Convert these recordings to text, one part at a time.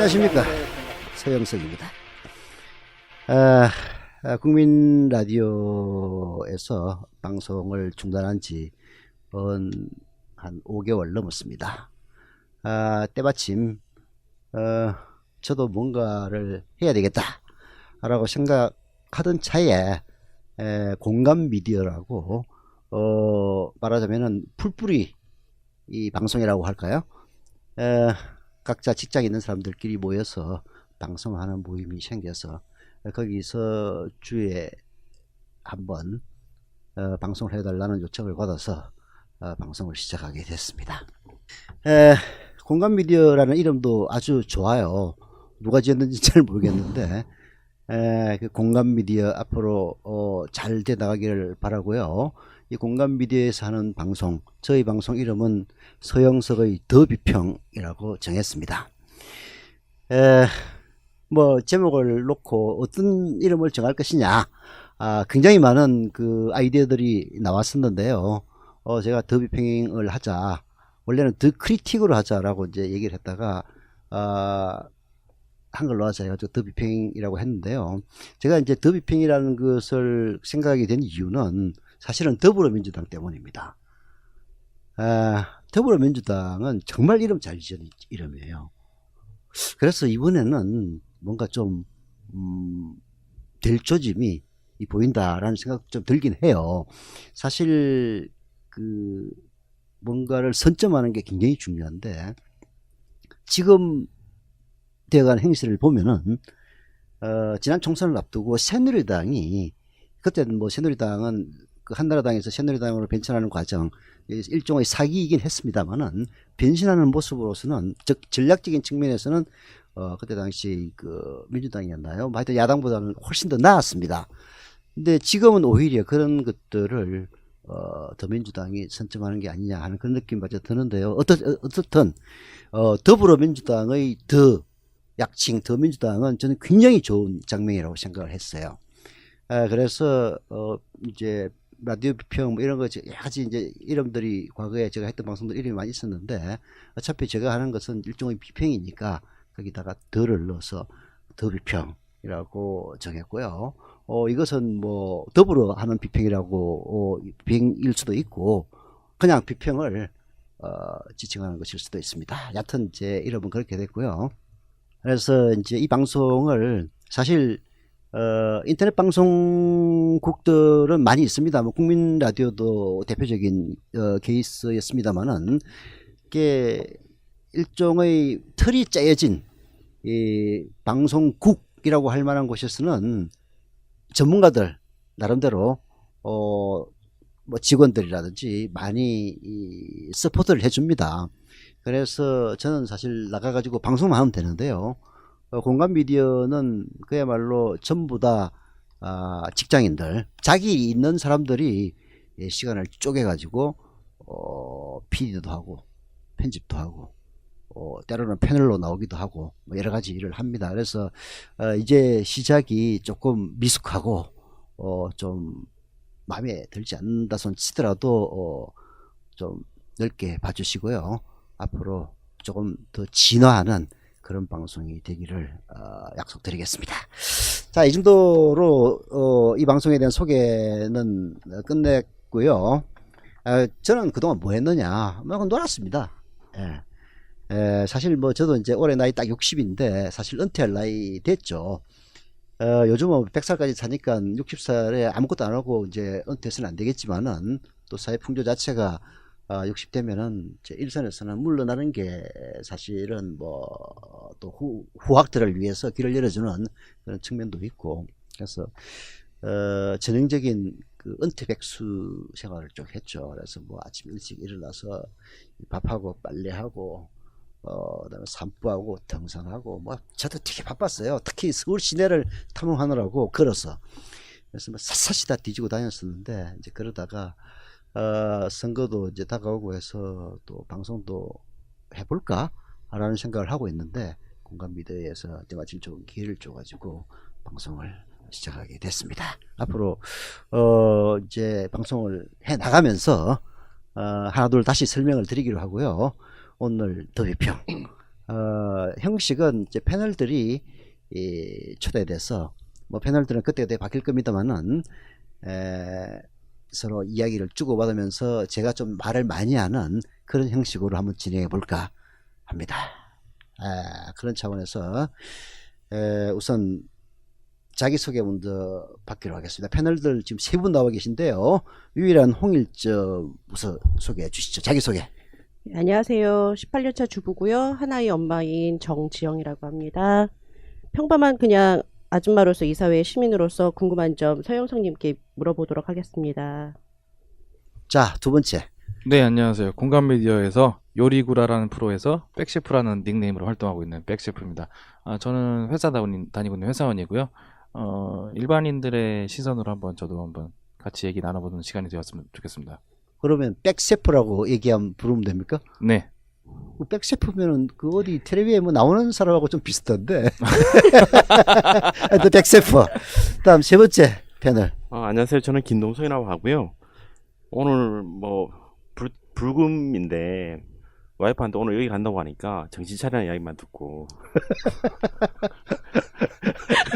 안녕하십니까, 서영석입니다. 국민 라디오에서 방송을 중단한 지 한 5개월 넘었습니다. 때마침 저도 뭔가를 해야 되겠다 라고 생각하던 차에 공감 미디어라고 말하자면은 풀뿌리 이 방송이라고 할까요? 각자 직장 있는 사람들끼리 모여서 방송하는 모임이 생겨서 거기서 주에 한번 방송을 해달라는 요청을 받아서 방송을 시작하게 됐습니다. 공감 미디어라는 이름도 아주 좋아요. 누가 지었는지 잘 모르겠는데 그 공감 미디어 앞으로 잘 돼 나가기를 바라고요. 이 공감 미디어에서 하는 방송, 저희 방송 이름은 서영석의 더 비평이라고 정했습니다. 뭐 제목을 놓고 어떤 이름을 정할 것이냐, 굉장히 많은 그 아이디어들이 나왔었는데요. 제가 더 비평을 하자, 원래는 더 크리틱으로 하자라고 이제 얘기를 했다가 한글로 하자 해가지고 더 비평이라고 했는데요. 제가 이제 더 비평이라는 것을 생각하게 된 이유는 사실은 더불어민주당 때문입니다. 더불어민주당은 정말 이름 잘 지은 이름이에요. 그래서 이번에는 뭔가 좀 될 조짐이 보인다라는 생각 좀 들긴 해요. 사실 그 뭔가를 선점하는 게 굉장히 중요한데, 지금 되어가는 행실을 보면은 지난 총선을 앞두고 새누리당이, 그때는 뭐 새누리당은 그 한나라당에서 새누리당으로 변천하는 과정, 일종의 사기이긴 했습니다만은, 변신하는 모습으로서는, 즉 전략적인 측면에서는 그때 당시 그 민주당이었나요? 하여튼 야당보다는 훨씬 더 나았습니다. 근데 지금은 오히려 그런 것들을 더민주당이 선점하는 게 아니냐 하는 그런 느낌마저 드는데요. 어떻든 더불어민주당의 더 약칭 더민주당은 저는 굉장히 좋은 장면이라고 생각을 했어요. 그래서 이제 라디오 비평 뭐 이런 거 여러 가지 이제 이름들이 과거에 제가 했던 방송들 이름이 많이 있었는데, 어차피 제가 하는 것은 일종의 비평이니까 거기다가 더를 넣어서 더 비평이라고 정했고요. 이것은 뭐 더불어 하는 비평이라고 비평일 수도 있고, 그냥 비평을 지칭하는 것일 수도 있습니다. 여하튼 제 이름은 그렇게 됐고요. 그래서 이제 이 방송을 사실 인터넷 방송국들은 많이 있습니다. 뭐 국민 라디오도 대표적인 케이스였습니다만은, 이게 일종의 틀이 짜여진 이 방송국이라고 할 만한 곳에서는 전문가들 나름대로 뭐 직원들이라든지 많이 서포트를 해줍니다. 그래서 저는 사실 나가가지고 방송만 하면 되는데요. 공감 미디어는 그야말로 전부 다 직장인들, 자기 있는 사람들이 시간을 쪼개가지고 PD도 하고 편집도 하고 때로는 패널로 나오기도 하고 뭐 여러 가지 일을 합니다. 그래서 이제 시작이 조금 미숙하고 좀 마음에 들지 않는다 손 치더라도 좀 넓게 봐주시고요. 앞으로 조금 더 진화하는 그런 방송이 되기를 약속드리겠습니다. 자, 이 정도로 이 방송에 대한 소개는 끝냈고요. 저는 그동안 뭐 했느냐, 뭐 놀았습니다. 사실 뭐 저도 이제 올해 나이 딱 60인데 사실 은퇴할 나이 됐죠. 요즘은 100살까지 사니까 60살에 아무것도 안 하고 이제 은퇴해서는 안 되겠지만은, 또 사회 풍조 자체가 60 되면은 제 일선에서는 물러나는 게 사실은 뭐 또 후학들을 위해서 길을 열어주는 그런 측면도 있고, 그래서 전형적인 그 은퇴 백수 생활을 쭉 했죠. 그래서 뭐 아침 일찍 일어나서 밥하고 빨래하고 그다음에 산부하고 등산하고 뭐 저도 되게 바빴어요. 특히 서울 시내를 탐험하느라고 걸어서. 그래서 뭐 샅샅이 다 뒤지고 다녔었는데, 이제 그러다가 선거도 이제 다가오고 해서 또 방송도 해볼까 라는 생각을 하고 있는데, 공감 미디어에서 마침 좋은 기회를 줘가지고 방송을 시작하게 됐습니다. 앞으로 이제 방송을 해 나가면서 하나둘 다시 설명을 드리기로 하고요. 오늘 더 비평 형식은 이제 패널들이 초대돼서 뭐 패널들은 그때그때 바뀔 겁니다만은 서로 이야기를 주고받으면서 제가 좀 말을 많이 하는 그런 형식으로 한번 진행해 볼까 합니다. 그런 차원에서 우선 자기소개 먼저 받기로 하겠습니다. 패널들 지금 3분 나와 계신데요. 유일한 홍일점 우선 소개해 주시죠. 자기소개. 안녕하세요. 18년차 주부고요. 하나의 엄마인 정지영이라고 합니다. 평범한 그냥 아줌마로서 이사회 시민으로서 궁금한 점 서영석님께 물어보도록 하겠습니다. 자, 두 번째. 네, 안녕하세요. 공감미디어에서 요리구라라는 프로에서 백셰프라는 닉네임으로 활동하고 있는 백셰프입니다. 저는 회사 다니고 있는 회사원이고요. 일반인들의 시선으로 저도 한번 같이 얘기 나눠보는 시간이 되었으면 좋겠습니다. 그러면 백셰프라고 부르면 됩니까? 네. 백셰프면은 그 어디 텔레비에 뭐 나오는 사람하고 좀 비슷한데. 또 백셰프. 다음 세 번째 패널. 안녕하세요. 저는 김동석이라고 하고요. 오늘 뭐 불금인데 와이프한테 오늘 여기 간다고 하니까 정신 차리라는 이야기만 듣고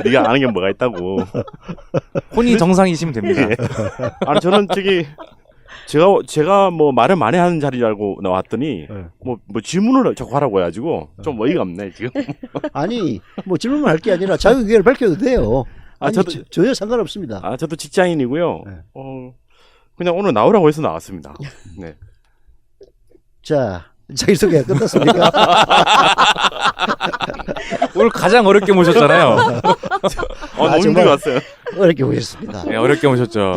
네가 아는 게 뭐가 있다고. 혼이 정상이시면 됩니다. 아니 저는 제가 뭐 말을 많이 하는 자리인 줄 알고 나왔더니 뭐 질문을 자꾸 하라고 해가지고 좀 어이가 없네 지금. 아니 뭐 질문만 할 게 아니라 자기 의견을 밝혀도 돼요. 저도 전혀 상관없습니다. 저도 직장인이고요. 네. 그냥 오늘 나오라고 해서 나왔습니다. 네. 자, 자기소개 끝났습니까? 오늘 가장 어렵게 모셨잖아요. 너무 힘들게 왔어요. 어렵게 모셨습니다. 네, 어렵게 모셨죠.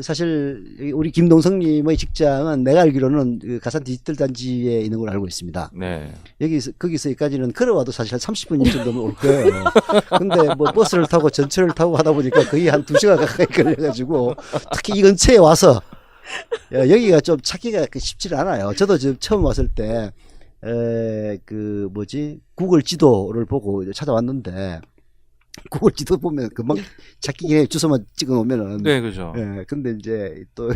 사실 우리 김동석님의 직장은 내가 알기로는 그 가산 디지털 단지에 있는 걸로 알고 있습니다. 네. 거기서 여기까지는 걸어와도 사실 한 30분 정도면 올 거예요. 근데 뭐 버스를 타고 전철을 타고 하다 보니까 거의 한 2시간 가까이 걸려가지고 특히 이 근처에 와서 여기가 좀 찾기가 쉽지 않아요. 저도 지금 처음 왔을 때 구글 지도를 보고 찾아왔는데 구글 지도 보면 금방 찾기 전에 주소만 찍어 놓으면은. 네, 그죠. 예, 근데 이제 또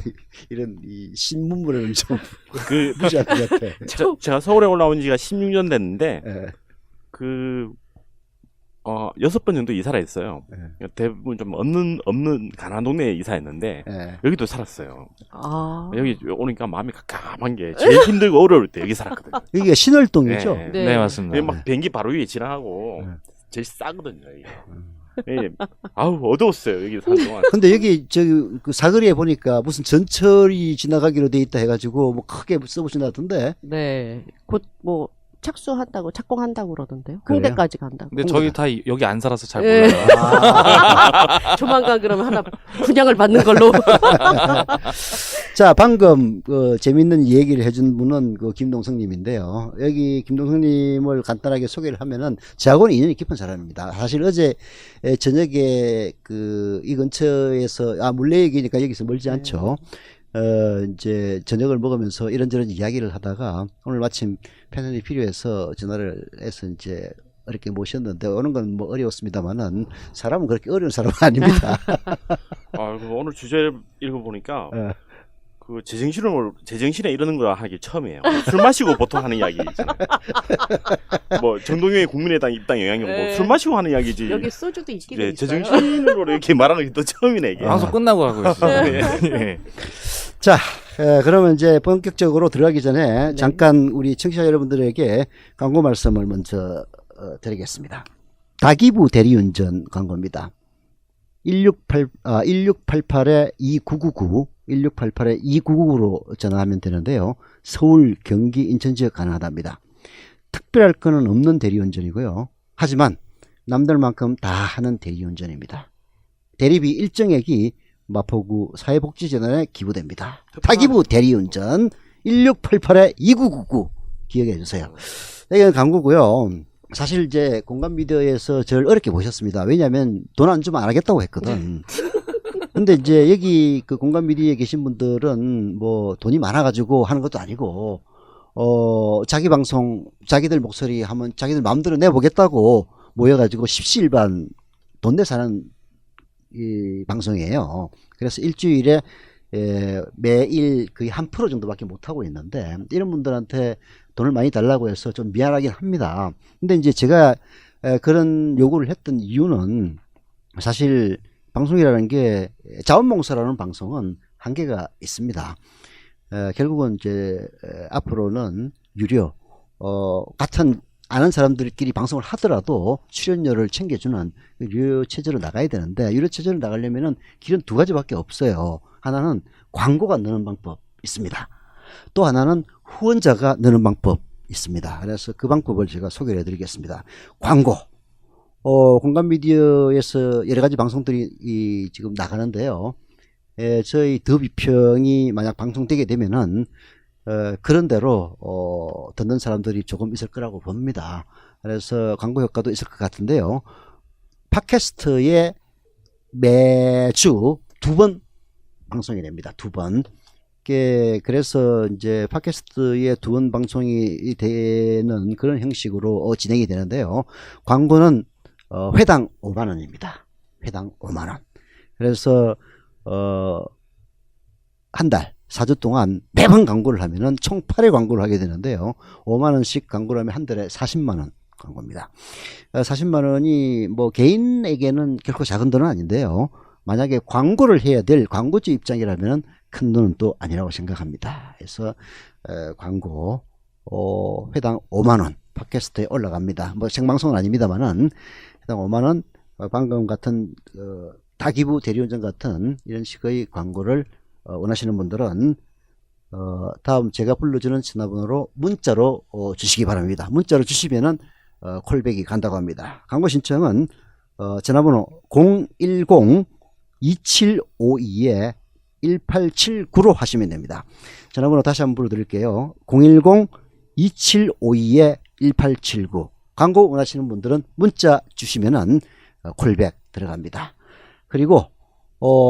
이런 이 신문물은 좀 무시할 것 같아. 제가 서울에 올라온 지가 16년 됐는데, 예. 6번 정도 이사를 했어요. 예. 대부분 좀 없는 가난한 동네에 이사했는데, 예. 여기도 살았어요. 아, 여기 오니까 마음이 깜깜한 게 제일 힘들고 어려울 때 여기 살았거든요. 여기가 신월동이죠. 네. 네, 맞습니다. 여기 막 비행기 바로 위에 지나가고, 네. 제일 싸거든요, 여기가. 예. 어두웠어요, 여기 사는 동안. 근데 여기 그 사거리에 보니까 무슨 전철이 지나가기로 돼 있다 해가지고 뭐 크게 써보신다던데. 네. 곧 뭐 착공한다고 그러던데요. 그래요? 홍대까지 간다고. 근데 저희 다 여기 안 살아서 잘 네. 몰라요. 조만간 그러면 하나 분양을 받는 걸로. 자, 방금 재밌는 얘기를 해준 분은 김동석님인데요. 여기 김동석님을 간단하게 소개를 하면은 저하고는 인연이 깊은 사람입니다. 사실 어제 저녁에 이 근처에서 물레역이니까 여기서 멀지 않죠. 이제 저녁을 먹으면서 이런저런 이야기를 하다가 오늘 마침 패널이 필요해서 전화를 해서 이제 어렵게 모셨는데 오는 건 뭐 어려웠습니다만은 사람은 그렇게 어려운 사람은 아닙니다. 오늘 주제를 읽어보니까 제정신에 이러는 거 하기 처음이에요. 술 마시고 보통 하는 이야기 있잖아요. 뭐 정동영의 국민의당 입당 영향이 뭐 술 마시고 하는 이야기지. 여기 소주도 있긴 있어요. 제정신으로 이렇게 말하는 게 또 처음이네 이게. 방송 끝나고 하고 있어요. 예. 자, 그러면 이제 본격적으로 들어가기 전에 잠깐 우리 청취자 여러분들에게 광고 말씀을 먼저 드리겠습니다. 다기부 대리운전 광고입니다. 1688-2999 1688-2999로 전화하면 되는데요. 서울, 경기, 인천 지역 가능하답니다. 특별할 거는 없는 대리운전이고요. 하지만 남들만큼 다 하는 대리운전입니다. 대리비 일정액이 마포구 사회복지재단에 기부됩니다. 다기부 대리운전 1688-2999 기억해 주세요. 이건 광고고요. 사실 이제 공감미디어에서 저를 어렵게 모셨습니다. 왜냐하면 돈 안 주면 안 하겠다고 했거든. 근데 이제 여기 공감미디어에 계신 분들은 뭐 돈이 많아가지고 하는 것도 아니고 자기 방송 자기들 목소리 하면 자기들 마음대로 내보겠다고 모여가지고 십시일반 돈 내서 하는 이 방송이에요. 그래서 일주일에 매일 거의 1% 정도밖에 못 하고 있는데 이런 분들한테 돈을 많이 달라고 해서 좀 미안하긴 합니다. 근데 이제 제가 그런 요구를 했던 이유는 사실 방송이라는 게 자원봉사라는 방송은 한계가 있습니다. 결국은 이제 앞으로는 유료 같은 아는 사람들끼리 방송을 하더라도 출연료를 챙겨주는 유료 체제로 나가야 되는데 유료 체제로 나가려면은 길은 두 가지밖에 없어요. 하나는 광고가 느는 방법 있습니다. 또 하나는 후원자가 느는 방법 있습니다. 그래서 그 방법을 제가 소개를 해드리겠습니다. 광고. 공감미디어에서 여러 가지 방송들이 지금 나가는데요. 저희 더 비평이 만약 방송되게 되면은 그런 대로 듣는 사람들이 조금 있을 거라고 봅니다. 그래서 광고 효과도 있을 것 같은데요. 팟캐스트에 매주 2번 방송이 됩니다. 2번. 그래서 이제 팟캐스트에 2번 방송이 되는 그런 형식으로 진행이 되는데요. 광고는 회당 5만 원입니다. 회당 5만 원. 그래서 한 달 4주 동안 매번 광고를 하면은 총 8회 광고를 하게 되는데요. 5만 원씩 광고를 하면 한 달에 40만 원 광고입니다. 40만 원이 뭐 개인에게는 결코 작은 돈은 아닌데요. 만약에 광고를 해야 될 광고주 입장이라면 큰 돈은 또 아니라고 생각합니다. 그래서 광고 회당 5만 원 팟캐스트에 올라갑니다. 뭐 생방송은 아닙니다만은 회당 5만 원 방금 같은 다기부 대리운전 같은 이런 식의 광고를 원하시는 분들은 다음 제가 불러주는 전화번호로 문자로 주시기 바랍니다. 문자로 주시면은 콜백이 간다고 합니다. 광고 신청은 전화번호 010-2752-1879로 하시면 됩니다. 전화번호 다시 한번 불러드릴게요. 010-2752-1879. 광고 원하시는 분들은 문자 주시면은 콜백 들어갑니다. 그리고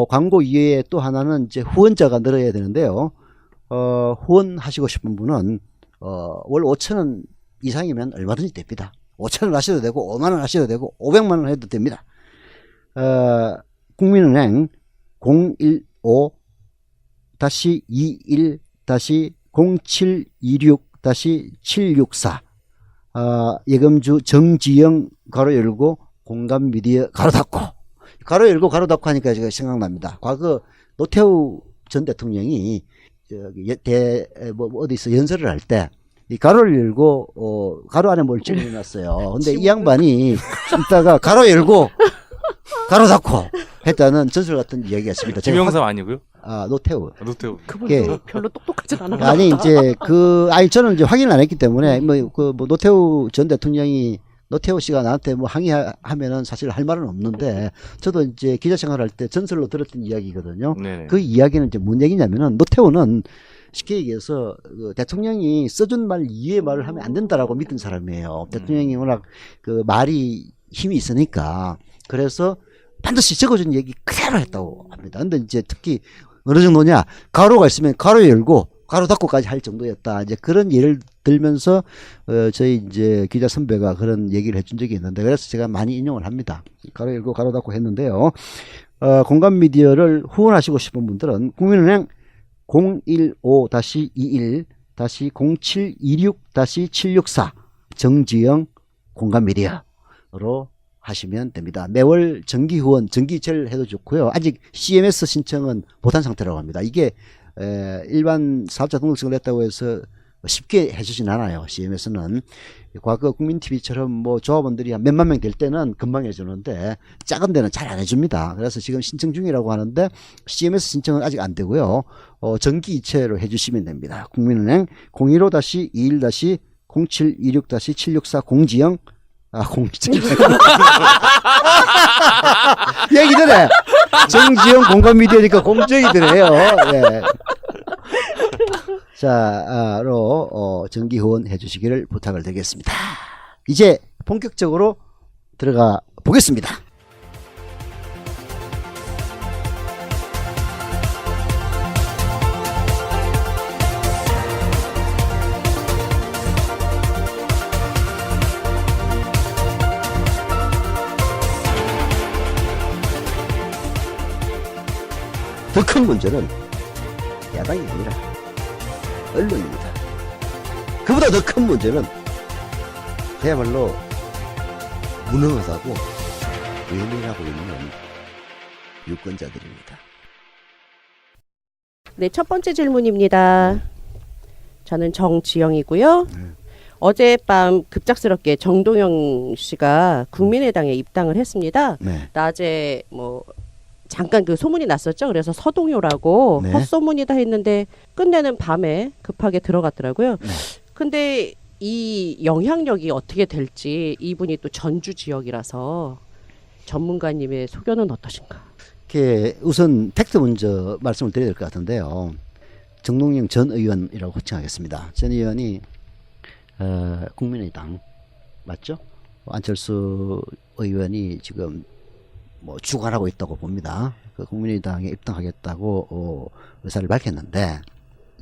광고 이외에 또 하나는 이제 후원자가 늘어야 되는데요. 후원하시고 싶은 분은 월 5,000원 이상이면 얼마든지 됩니다. 5,000원 하셔도 되고 5만 원 하셔도 되고 500만 원 해도 됩니다. 국민은행 015-21-0726-764 예금주 정지영 가로 열고 공감미디어 가로 닫고 가로 열고 가로 닫고 하니까 제가 생각납니다. 과거 노태우 전 대통령이 어디서 연설을 할 때 이 가로를 열고 가로 안에 뭘 찍어놨어요. 근데 이 양반이 이따가 가로 열고 가로 닫고 했다는 전설 같은 이야기가 있습니다. 김영삼 아니고요? 노태우. 노태우. 그분도 별로 똑똑하진 않아. 아니 이제 저는 이제 확인을 안 했기 때문에 뭐 노태우 전 대통령이 노태우 씨가 나한테 뭐 항의하면은 사실 할 말은 없는데 저도 이제 기자 생활할 때 전설로 들었던 이야기거든요. 네네. 그 이야기는 이제 뭔 얘기냐면은 노태우는 쉽게 얘기해서 대통령이 써준 말 이외의 말을 하면 안 된다라고 믿던 사람이에요. 대통령이 워낙 말이 힘이 있으니까 그래서 반드시 적어준 얘기 그대로 했다고 합니다. 근데 이제 특히 어느 정도냐 가로가 있으면 가로 열고 가로 닫고까지 할 정도였다. 이제 그런 예를 들면서 저희 이제 기자 선배가 그런 얘기를 해준 적이 있는데 그래서 제가 많이 인용을 합니다. 가로 열고 가로 닫고 했는데요. 공감 미디어를 후원하시고 싶은 분들은 국민은행 015-21-0726-764 정지영 공감 미디어로 하시면 됩니다. 매월 정기 후원, 정기제를 해도 좋고요. 아직 CMS 신청은 못한 상태라고 합니다. 이게 일반 사업자 등록증을 냈다고 해서 쉽게 해주진 않아요. CMS는 과거 국민TV처럼 뭐 조합원들이 한 몇만 명 될 때는 금방 해주는데 작은 데는 잘 안 해줍니다. 그래서 지금 신청 중이라고 하는데 CMS 신청은 아직 안 되고요. 정기 이체로 해주시면 됩니다. 국민은행 015-21-0726-764 공지영 얘기 전에 정지영 공감미디어니까 공정이 되네요. 예. 로 정기 후원 해주시기를 부탁을 드리겠습니다. 이제 본격적으로 들어가 보겠습니다. 더 큰 문제는 야당이 아니라 언론입니다. 그보다 더 큰 문제는 그야말로 무능하다고 외면하고 있는 유권자들입니다. 네, 첫 번째 질문입니다. 저는 정지영이고요. 어젯밤 급작스럽게 정동영 씨가 국민의당에 입당을 했습니다. 네. 낮에 뭐 잠깐 그 소문이 났었죠. 그래서 서동요라고 네. 헛소문이다 했는데 끝내는 밤에 급하게 들어갔더라고요. 네. 근데 이 영향력이 어떻게 될지 이분이 또 전주 지역이라서 전문가님의 소견은 어떠신가? 이렇게 우선 팩트 먼저 말씀을 드려야 될 것 같은데요. 정동영 전 의원이라고 호칭하겠습니다. 전 의원이 국민의당 맞죠? 안철수 의원이 지금 뭐 주관하고 있다고 봅니다. 그 국민의당에 입당하겠다고 의사를 밝혔는데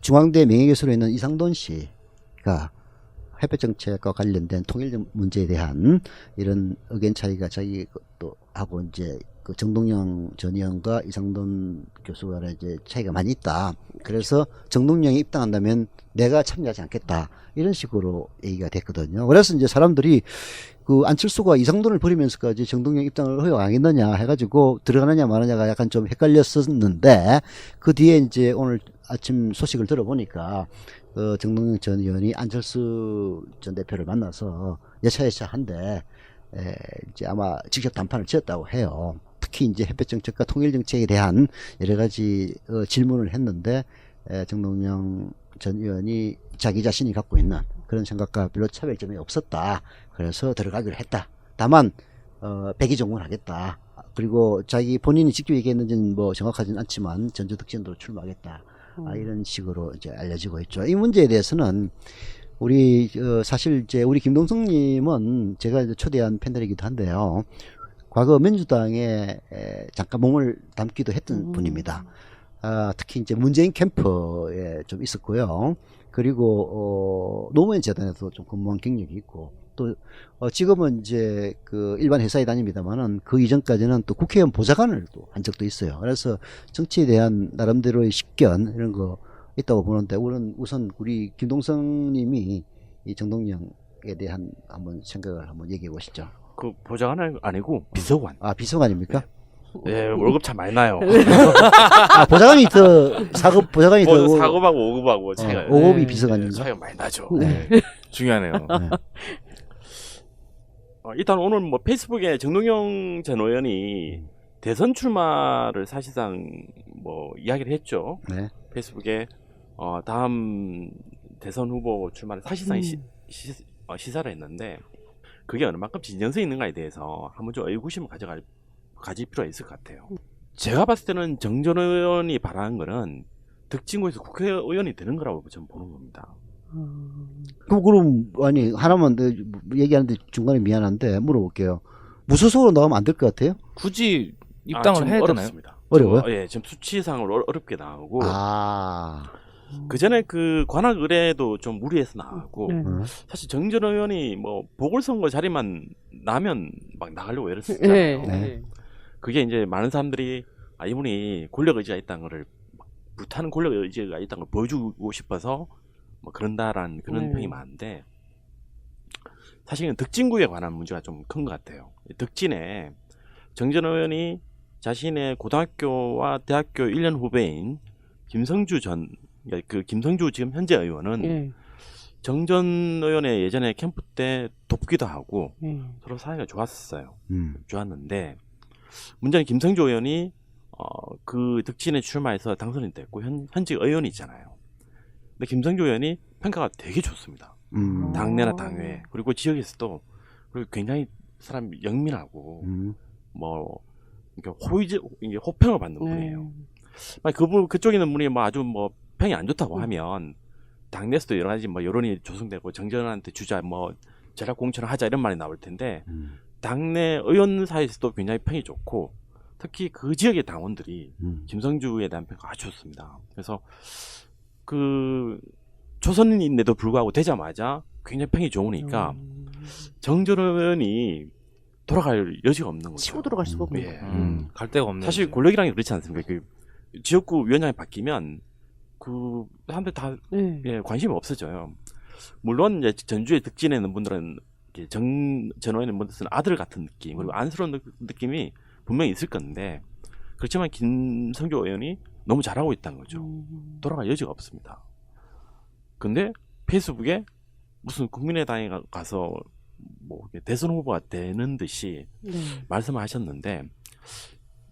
중앙대 명예교수로 있는 이상돈 씨가 햇볕 정책과 관련된 통일 문제에 대한 이런 의견 차이가 자기 것도 하고 이제 그 정동영 전 의원과 이상돈 교수 간에 이제 차이가 많이 있다. 그래서 정동영이 입당한다면 내가 참여하지 않겠다. 이런 식으로 얘기가 됐거든요. 그래서 이제 사람들이 그 안철수가 이상돈을 버리면서까지 정동영 입당을 허용하겠느냐 해가지고 들어가느냐 마느냐가 약간 좀 헷갈렸었는데 그 뒤에 이제 오늘 아침 소식을 들어보니까 정동영 전 의원이 안철수 전 대표를 만나서 여차여차한데 이제 아마 직접 담판을 지었다고 해요. 특히 이제 햇볕 정책과 통일 정책에 대한 여러 가지 질문을 했는데 정동영 전 의원이 자기 자신이 갖고 있는 그런 생각과 별로 차별점이 없었다. 그래서 들어가기로 했다. 다만 백의종군하겠다. 그리고 자기 본인이 직접 얘기했는지는 뭐 정확하지는 않지만 전주 득진으로 출마하겠다. 이런 식으로 이제 알려지고 있죠. 이 문제에 대해서는 우리 사실 이제 우리 김동성님은 제가 이제 초대한 패널이기도 한데요. 과거 민주당에 잠깐 몸을 담기도 했던 분입니다. 특히 이제 문재인 캠프에 좀 있었고요. 그리고 노무현 재단에서 좀 근무한 경력이 있고 또 지금은 이제 그 일반 회사에 다닙니다만은 그 이전까지는 또 국회의원 보좌관을 또 한 적도 있어요. 그래서 정치에 대한 나름대로의 식견 이런 거 있다고 보는데 우선 우리 김동성님이 이 정동영에 대한 한번 생각을 한번 얘기해 보시죠. 그 보좌관 아니고 비서관. 아 비서관입니까? 네, 월급 참 많이 나요. 아 보좌관이 더 보좌관이 더 4급하고 5급하고 차이가 5급이 비서관인가? 차이가 많이 나죠. 네. 중요하네요. 네. 일단 오늘 뭐 페이스북에 정동영 전 의원이 대선 출마를 사실상 뭐 이야기를 했죠. 네. 페이스북에 다음 대선 후보 출마를 사실상 시사를 했는데 그게 얼마큼 진정성이 있는가에 대해서 한번 좀 의구심을 가질 필요가 있을 것 같아요. 제가 봤을 때는 정 전 의원이 바라는 거는 득진구에서 국회의원이 되는 거라고 저는 보는 겁니다. 그럼 아니 하나만 더 얘기하는데 중간에 미안한데 물어볼게요. 무소속으로 나가면 안 될 것 같아요? 굳이 입당을 지금 해야 되나요? 어렵습니다. 어려워요? 예, 지금 수치상으로 어렵게 나오고 아, 그 전에 그 관악 의뢰도 좀 무리해서 나오고 네. 사실 정 전 의원이 뭐 보궐선거 자리만 나면 막 나가려고 애랬었잖아요. 네. 그게 이제 많은 사람들이 이분이 권력 의지가 있다는 거를 불타는 권력 의지가 있다는 걸 보여주고 싶어서 뭐 그런다라는 그런 평이 많은데 사실은 득진구에 관한 문제가 좀 큰 것 같아요. 득진에 정 전 의원이 자신의 고등학교와 대학교 1년 후배인 김성주 그 김성주 지금 현재 의원은 정 전 의원의 예전에 캠프 때 돕기도 하고 서로 사이가 좋았어요. 좋았는데 문제는 김성주 의원이 그 득진에 출마해서 당선이 됐고 현직 의원이 있잖아요. 근데 김성주 의원이 평가가 되게 좋습니다. 당내나 당외 그리고 지역에서도 그리고 굉장히 사람이 영민하고 뭐 이게 호평을 받는 분이에요. 그쪽에 있는 분이 뭐 아주 뭐 평이 안 좋다고 하면 당내에서도 여러 가지 뭐 여론이 조성되고 정전한테 주자 뭐 전략 공천을 하자 이런 말이 나올 텐데 당내 의원 사이에서도 굉장히 평이 좋고 특히 그 지역의 당원들이 김성주에 대한 평가가 아주 좋습니다. 그래서 그 초선인데도 불구하고 되자마자 굉장히 평이 좋으니까 정 전 의원이 돌아갈 여지가 없는 거죠. 치고 들어갈 수가 없는 거예요. 갈 데가 없네. 사실 권력이라는 게 그렇지 않습니까? 그 지역구 위원장이 바뀌면 그 사람들 다 관심이 없어져요. 물론 이제 전주에 득진해 있는 분들은 이렇게 전후에 있는 분들은 아들 같은 느낌 그리고 안쓰러운 느낌이 분명히 있을 건데 그렇지만 김성교 의원이 너무 잘하고 있다는 거죠. 돌아갈 여지가 없습니다. 근데 페이스북에 무슨 국민의당에 가서 뭐 대선 후보가 되는 듯이 네. 말씀을 하셨는데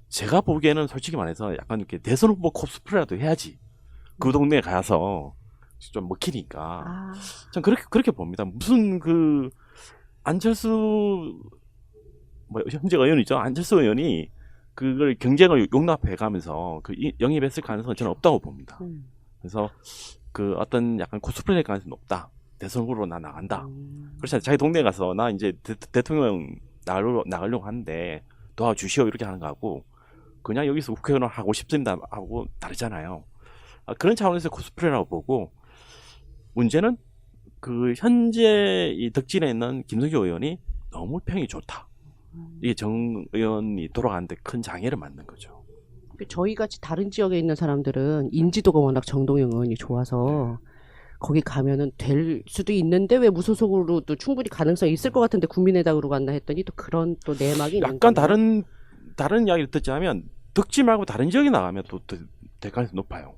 제가 보기에는 솔직히 말해서 약간 이렇게 대선 후보 코스프레라도 해야지 그 동네에 가서 좀 먹히니까 아, 전 그렇게 봅니다. 무슨 그 안철수 뭐 현재 의원이죠. 안철수 의원이 그걸 경쟁을 용납해가면서 그 영입했을 가능성은 저는 없다고 봅니다. 그래서 그 어떤 약간 코스프레 가능성이 높다. 대선 후보로 나 나간다. 그렇잖아요. 자기 동네에 가서 나 이제 대통령 나가려고 하는데 도와주시오 이렇게 하는 거하고 그냥 여기서 국회의원을 하고 싶습니다 하고 다르잖아요. 그런 차원에서 코스프레라고 보고 문제는 그 현재 이 덕진에 있는 김성교 의원이 너무 평이 좋다. 이게 정 의원이 돌아가는데 큰 장애를 맞는 거죠. 저희 같이 다른 지역에 있는 사람들은 인지도가 워낙 정동영 의원이 좋아서 거기 가면은 될 수도 있는데 왜 무소속으로도 충분히 가능성이 있을 것 같은데 국민의당으로 갔나 했더니 또 그런 또 내막이 있는 약간 거네요. 다른 이야기를 듣자면 덕지 말고 다른 지역에 나가면 또 될 가능성이 높아요.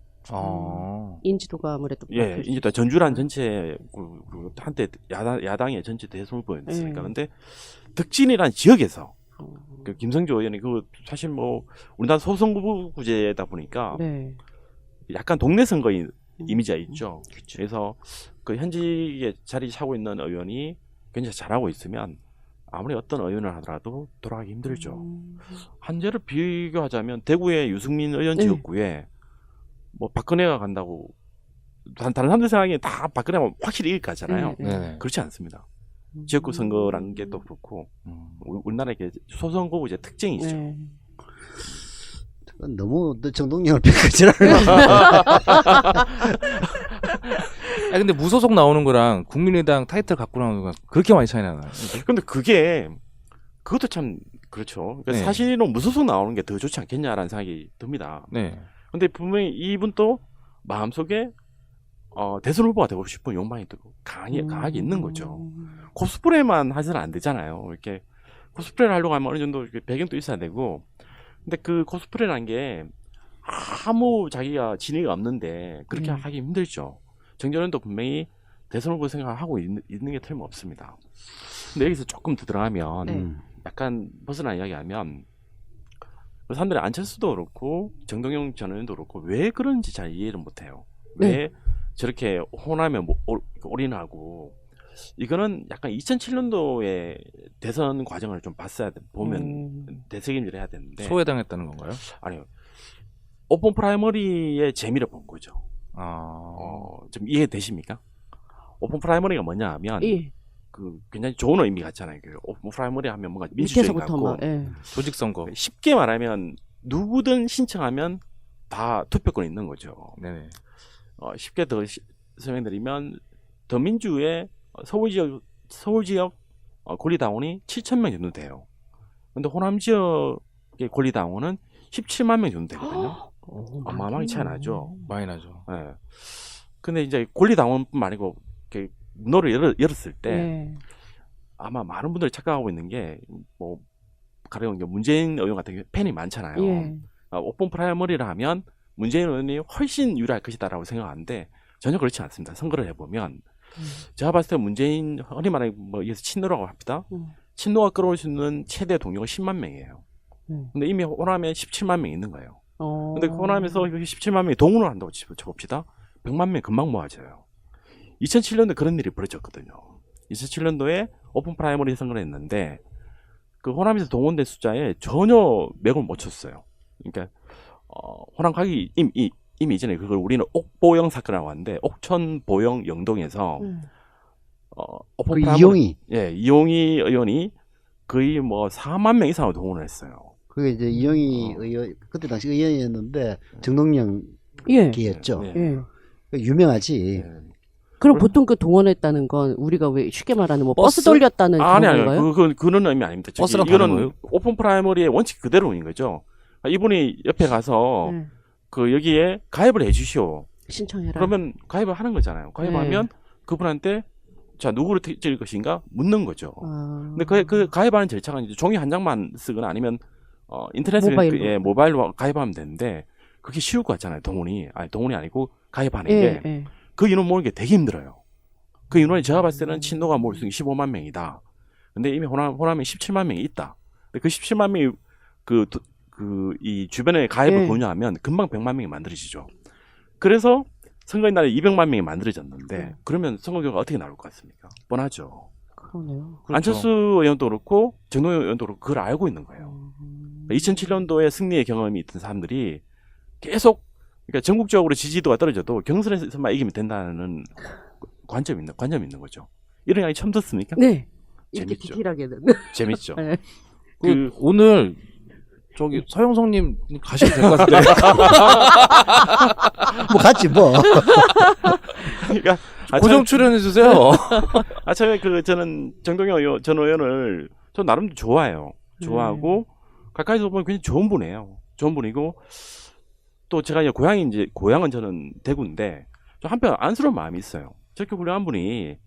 인지도가 아무래도 예, 이제 또 전주란 전체 그 한때 야당의 전체 대선 후보였으니까. 근데 덕진이란 지역에서 그 김성조 의원이 그 사실 뭐 우리나라 소선구제다 보니까 네. 약간 동네 선거인 이미지가 있죠. 그래서 그 현직에 자리 차고 있는 의원이 굉장히 잘하고 있으면 아무리 어떤 의원을 하더라도 돌아가기 힘들죠. 한제를 비교하자면 대구의 유승민 의원 지역구에 뭐 박근혜가 간다고 다른 사람들 생각에 다 박근혜가 확실히 이길 거잖아요. 네. 그렇지 않습니다. 지역구 선거라는 게 또 그렇고 우리나라의 소선거구제 특징이 있죠. 네. 너무 정동영을 뺏기질 않아. 근데 무소속 나오는 거랑 국민의당 타이틀 갖고 나오는 거랑 그렇게 많이 차이 나나요? 근데 그것도 참 그렇죠. 그러니까 네. 사실은 무소속 나오는 게 더 좋지 않겠냐라는 생각이 듭니다. 네. 근데 분명히 이분도 마음속에 대선 후보가 되고 싶은 욕망이 또 강하게 있는 거죠. 코스프레만 해서는 안 되잖아요. 이렇게 코스프레를 하려고 하면 어느 정도 배경도 있어야 되고, 근데 그 코스프레라는 게 아무 자기가 진위가 없는데 그렇게 하기 힘들죠. 정전원도 분명히 대선 후보 생각하고 있는 게 틀림없습니다. 근데 여기서 조금 더 들어가면 약간 벗어나 이야기하면 그 사람들이 안철수도 그렇고 정동영 전 의원도 그렇고 왜 그런지 잘 이해를 못해요. 왜 저렇게 호남에 올인하고 이거는 약간 2007년도의 대선 과정을 좀 봤어야 보면 되새김질 해야 되는데 소외당했다는 건가요? 아니요. 오픈 프라이머리의 재미를 본 거죠. 좀 이해되십니까? 오픈 프라이머리가 뭐냐 하면 그 굉장히 좋은 의미 같잖아요. 그 오픈 프라이머리 하면 뭔가 민주주의 같고 조직 선거. 쉽게 말하면 누구든 신청하면 다 투표권이 있는 거죠. 네네. 쉽게 더 설명드리면 더민주의 서울 지역 권리당원이 7,000명 정도 돼요. 근데 호남 지역의 권리당원은 17만 명 정도 되거든요. 어마어마하게 차이 나죠. 많이 나죠. 네. 근데 이제 권리당원뿐만 아니고 이렇게 문호를 열었을 때 아마 많은 분들이 착각하고 있는 게 뭐 가령 문재인 의원 같은 경우 팬이 많잖아요. 오픈 프라이머리를 하면 문재인 의원이 훨씬 유리할 것이다라고 생각하는데 전혀 그렇지 않습니다. 선거를 해보면 제가 봤을 때 문재인 흔히 말하는 뭐 여기서 친노라고 합니다. 친노가 끌어올 수 있는 최대 동료가 10만 명이에요. 근데 이미 호남에 17만 명이 있는 거예요. 근데 호남에서 17만 명이 동원을 한다고 쳐봅시다. 100만 명 금방 모아져요. 2007년도에 그런 일이 벌어졌거든요. 2007년도에 오픈 프라이머리 선거를 했는데 그 호남에서 동원된 숫자에 전혀 맥을 못 쳤어요. 그러니까 호남 가기 이미 이전에 그걸 우리는 옥보영 사건이라고 하는데 옥천 보영 영동에서 오픈 그 이용이 이용희 의원이 거의 뭐 4만 명 이상을 동원을 했어요. 그게 이제 이용희 의원 그때 당시 의원이었는데 정동영 기였죠. 유명하지. 그럼 보통 그 동원했다는 건 우리가 왜 쉽게 말하는 뭐 버스 돌렸다는 그런 건가요? 그런 의미 아닙니다. 이거는 오픈 프라이머리의 원칙 그대로인 거죠. 이분이 옆에 가서 그 여기에 가입을 해주시오. 신청해라. 그러면 가입을 하는 거잖아요. 가입하면 그분한테 자 누구를 찍을 것인가 묻는 거죠. 아. 근데 그 가입하는 절차가 이제 종이 한 장만 쓰거나 아니면 인터넷에 모바일로. 예, 모바일로 가입하면 되는데 그게 쉬울 것 같잖아요. 동원이 아니고 가입하는 예, 게 예. 그 인원 모으는 게 되게 힘들어요. 그 인원이 제가 봤을 때는 친노가 모을 수 있는 15만 명이다. 근데 이미 호남에 17만 명이 있다. 근데 그 17만 명이 이 주변에 가입을 예. 권유하면 금방 100만 명이 만들어지죠. 그래서 선거인 날에 200만 명이 만들어졌는데 그러면 선거 결과가 어떻게 나올 것 같습니까? 뻔하죠. 그러네요. 그렇죠. 안철수 의원도 그렇고 정동영 의원도 그렇고 그걸 알고 있는 거예요. 2007년도에 승리의 경험이 있던 사람들이 계속 그러니까 전국적으로 지지도가 떨어져도 경선에서만 이기면 된다는 관점이 있는 거죠. 이런 이야기 처음 듣습니까? 네. 이렇게 재밌죠. 디테일하게는. 재밌죠. 네. 오늘 저기 서영성님 가시면 될 것 같은데. 뭐 같지 뭐. 그러니까 고정 출연해 주세요. 처음에 저는 정동영 전 의원을 저 나름 좋아해요. 좋아하고 가까이서 보면 굉장히 좋은 분이에요. 좋은 분이고 또 제가 이제 고향은 저는 대구인데 좀 한편 안쓰러운 마음이 있어요. 저렇게 훌륭한 분이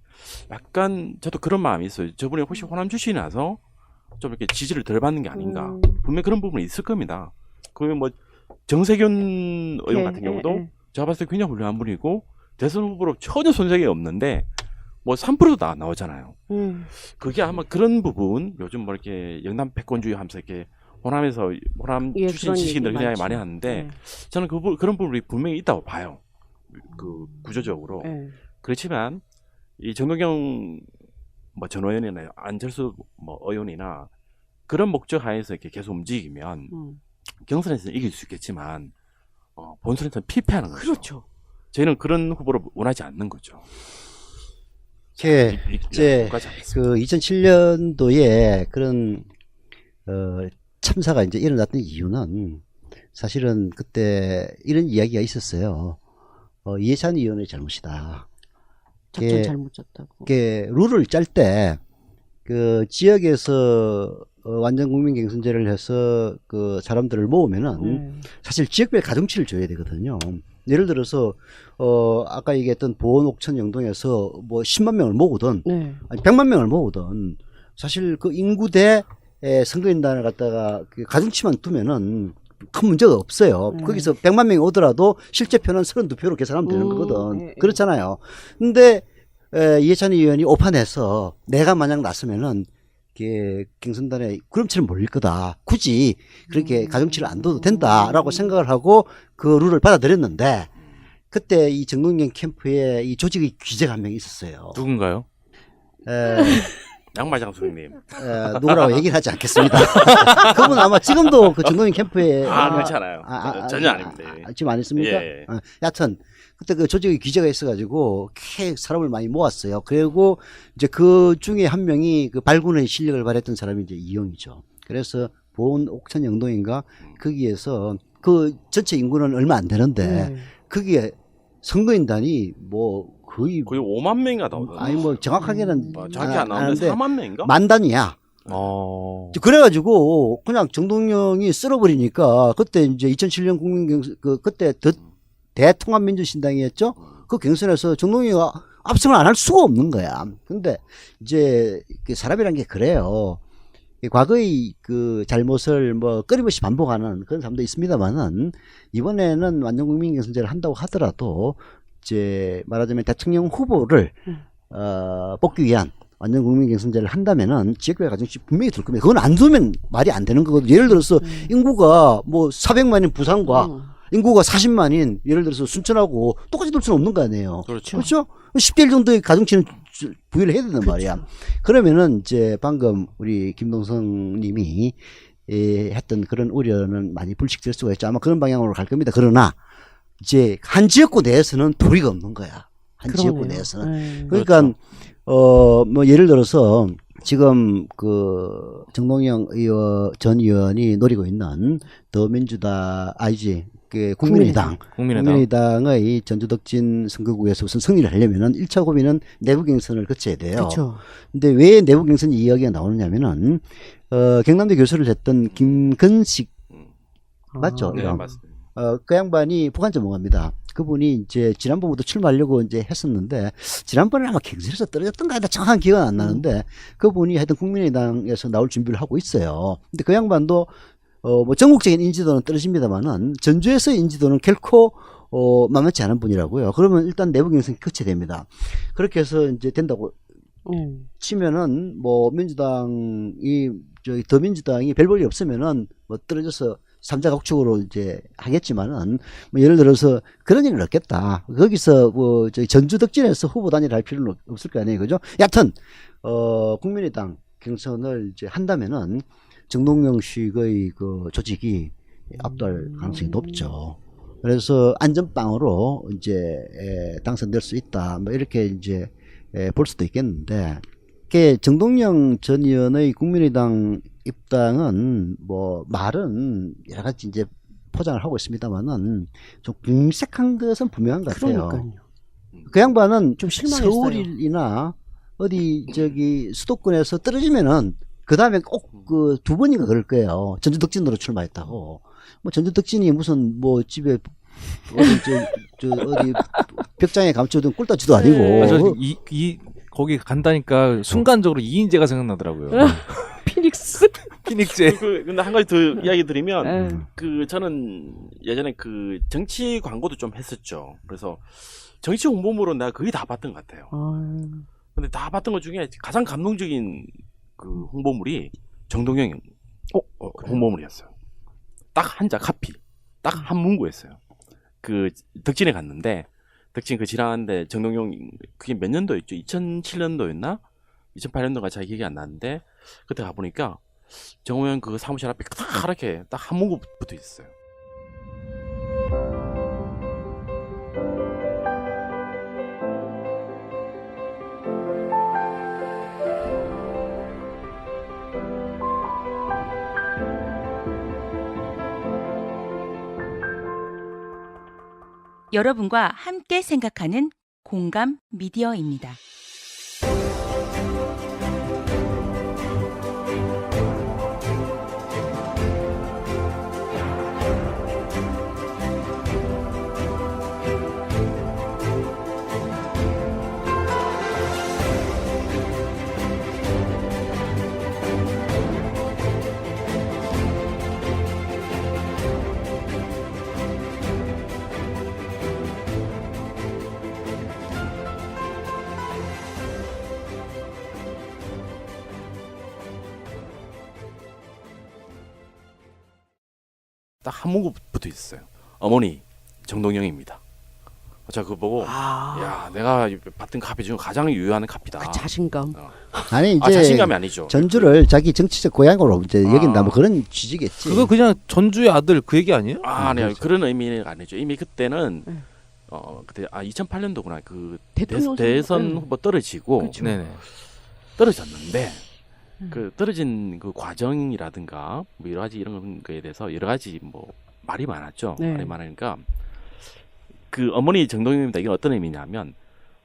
약간 저도 그런 마음이 있어요. 저분이 혹시 호남 출신이라서 좀 이렇게 지지를 덜 받는 게 아닌가. 분명히 그런 부분이 있을 겁니다. 그러면 뭐 정세균 의원 같은 경우도 제가 봤을 때 굉장히 훌륭한 분이고 대선 후보로 전혀 손색이 없는데 뭐 3%도 나오잖아요. 그게 아마 그런 부분 요즘 뭐 이렇게 영남 패권주의 하면서 이렇게 호남 예, 출신 그런 지식인들 얘기 그냥 많죠. 많이 하는데 네. 저는 그런 부분이 분명히 있다고 봐요. 그 구조적으로. 네. 그렇지만 이 정동영 뭐 전 의원이나 안철수 뭐 의원이나 그런 목적 하에서 이렇게 계속 움직이면 경선에서는 이길 수 있겠지만 본선에서는 피폐하는 거죠. 그렇죠. 저희는 그런 후보를 원하지 않는 거죠. 이제 그 2007년도에 그런 참사가 이제 일어났던 이유는 사실은 그때 이런 이야기가 있었어요. 이해찬 의원의 잘못이다. 작전 잘못 짰다고. 룰을 짤 때 그 지역에서 완전 국민 경선제를 해서 그 사람들을 모으면은 사실 지역별 가중치를 줘야 되거든요. 예를 들어서 아까 얘기했던 보원 옥천 영동에서 뭐 10만 명을 모으든 아니 100만 명을 모으든 사실 그 인구 대 선거인단을 갖다가 그 가중치만 두면은 큰 문제가 없어요. 거기서 100만 명이 오더라도 실제 표는 32표로 계산하면 되는 거거든. 그렇잖아요. 근데 이해찬 의원이 오판해서 내가 만약 나서면은 경선단에 구름처럼 몰릴 거다. 굳이 그렇게 가중치를 안 둬도 된다라고 생각을 하고 그 룰을 받아들였는데 그때 이 정동영 캠프에 이 조직의 귀재가 한 명 있었어요. 누군가요? 양말장수님. 누구라고 얘기를 하지 않겠습니다. 그분 아마 지금도 그 정동영 캠프에 그렇지 않아요. 전혀 아닙니다. 지금 안 했습니까? 예. 여하튼 그때 그 조직의 귀재가 있어가지고 사람을 많이 모았어요. 그리고 이제 그 중에 한 명이 그 발군의 실력을 발휘했던 사람이 이제 이용이죠. 그래서 보은 옥천 영동인가 거기에서 그 전체 인구는 얼마 안 되는데 거기에 선거인단이 뭐 거의 5만 명인가 나오던데. 아니 뭐 정확하게는 정확히 안 나오는데 4만 명인가? 만 단위야. 그래가지고 그냥 정동영이 쓸어버리니까 그때 이제 2007년 국민경선 그때 대통합민주신당이었죠. 그 경선에서 정동영이가 압승을 안 할 수가 없는 거야. 근데 이제 사람이란 게 그래요. 과거의 그 잘못을 뭐 끊임없이 반복하는 그런 사람도 있습니다만은 이번에는 완전 국민경선제를 한다고 하더라도 이제 말하자면 대통령 후보를 뽑기 위한 완전 국민경선제를 한다면은 지역별 가중치 분명히 들 겁니다. 그건 안 두면 말이 안 되는 거거든요. 예를 들어서 인구가 뭐 400만인 부산과 인구가 40만인 예를 들어서 순천하고 똑같이 둘 수는 없는 거 아니에요. 그렇죠? 10대 1 정도의 가중치는 부여를 해야 된단 말이야. 그러면은 이제 방금 우리 김동성 님이 했던 그런 우려는 많이 불식될 수가 있죠. 아마 그런 방향으로 갈 겁니다. 그러나 이제 한 지역구 내에서는 도리가 없는 거야. 한 지역구 내에서는. 그러니까 뭐 예를 들어서 지금 그 정동영 전 의원이 노리고 있는 더민주당 국민의당의 전주덕진 선거구에서 우선 승리를 하려면은 1차 고비는 내부 경선을 거쳐야 돼요. 그렇죠. 근데 왜 내부 경선 이야기가 나오느냐면은 경남대 교수를 했던 김건식 맞죠? 네, 맞습니다. 그 양반이 북한 전문가입니다. 그분이 이제 지난번부터 출마하려고 이제 했었는데 지난번에 아마 경선에서 떨어졌던가 하다 정확한 기억은 안 나는데 그분이 하여튼 국민의당에서 나올 준비를 하고 있어요. 근데 그 양반도 뭐 전국적인 인지도는 떨어집니다만은 전주에서 인지도는 결코 만만치 않은 분이라고요. 그러면 일단 내부 경선이 거쳐됩니다. 그렇게 해서 이제 된다고 치면은 뭐 민주당이 저기 더민주당이 별 볼이 없으면은 뭐 떨어져서 삼자각축으로 이제 하겠지만은 뭐 예를 들어서 그런 일은 없겠다. 거기서 뭐 저기 전주 덕진에서 후보 단일화 할 필요는 없을 거 아니에요, 그죠? 여하튼 국민의당 경선을 이제 한다면은 정동영 씨의 그 조직이 압도할 가능성이 높죠. 그래서 안전빵으로 이제 당선될 수 있다. 뭐 이렇게 이제 볼 수도 있겠는데, 그 정동영 전 의원의 국민의당 입당은 뭐 말은 여러 가지 이제 포장을 하고 있습니다만은 좀 궁색한 것은 분명한 것 같아요. 그러니까요. 그 양반은 좀 실망했어요. 서울이나 어디 저기 수도권에서 떨어지면은 그 다음에 꼭 그 두 번인가 그럴 거예요. 전주 덕진으로 출마했다고. 뭐 전주 덕진이 무슨 뭐 집에 어디 저 어디 벽장에 감춰둔 꿀다지도 아니고. 네. 이 거기 간다니까 순간적으로 이인재가 생각나더라고요. 피닉스? 피닉재. 근데 한 가지 더 이야기 드리면 네. 그 저는 예전에 그 정치 광고도 좀 했었죠. 그래서 정치 홍보물은 내가 거의 다 봤던 것 같아요. 근데 다 봤던 것 중에 가장 감동적인 그 홍보물이 정동영 홍보물이었어요. 딱 한 자 카피, 딱 한 문구였어요. 그 덕진에 갔는데 덕진 그 지나가는데 정동영 그게 몇 년도였죠? 2007년도였나? 2008년도가 잘 기억이 안 나는데 그때 가보니까 정호영 그 사무실 앞에 딱 이렇게 딱 한 문구 붙어 있었어요. 여러분과 함께 생각하는 공감 미디어입니다. 딱 한 문구 붙어 있었어요. 어머니 정동영입니다. 자 그거 보고 야 내가 받은 카피 중 가장 유효한 카피다. 그 자신감. 아니 이제 자신감이 아니죠. 전주를 자기 정치적 고향으로 이제 아. 여긴다 뭐 그런 취지겠지. 그거 그냥 전주의 아들 그 얘기 아니에요? 아니요 그렇죠. 그런 의미는 아니죠. 이미 그때는 그때 2008년도구나 그 대통령 대선 선거. 후보 떨어지고 그렇죠. 네네. 떨어졌는데 그 떨어진 그 과정이라든가 뭐 여러 가지 이런 거에 대해서 여러 가지 뭐 말이 많았죠. 네. 말이 많으니까 그 어머니 정동영입니다. 이게 어떤 의미냐면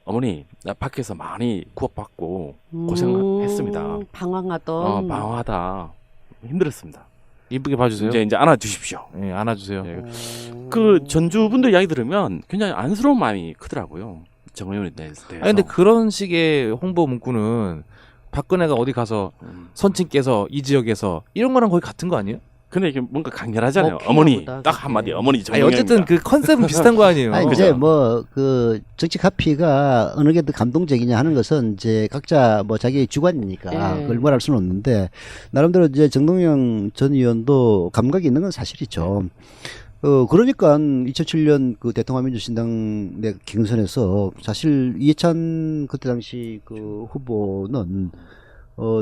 어머니 나 밖에서 많이 구박받고 고생했습니다. 방황하던. 방황하다 힘들었습니다. 이쁘게 봐주세요. 이제 안아주십시오. 예, 안아주세요. 예. 그 전주분들 이야기 들으면 굉장히 안쓰러운 마음이 크더라고요. 정의원에 대해서. 아니 근데 그런 식의 홍보 문구는 박근혜가 어디 가서 선친 깨서 이 지역에서 이런 거랑 거의 같은 거 아니에요? 근데 이게 뭔가 강렬하잖아요. 먹히나 어머니 보다, 딱 그게. 한마디 어머니 아니 정의원입니다. 어쨌든 그 컨셉은 비슷한 거 아니에요? 아니 그죠? 이제 뭐 그 정치 카피가 어느 게 더 감동적이냐 하는 것은 이제 각자 뭐 자기 주관이니까 네. 그걸 말할 수는 없는데 나름대로 이제 정동영 전 의원도 감각이 있는 건 사실이죠. 그러니까 2007년 그 대통령 민주신당 내 경선에서 사실 이해찬 그때 당시 그 후보는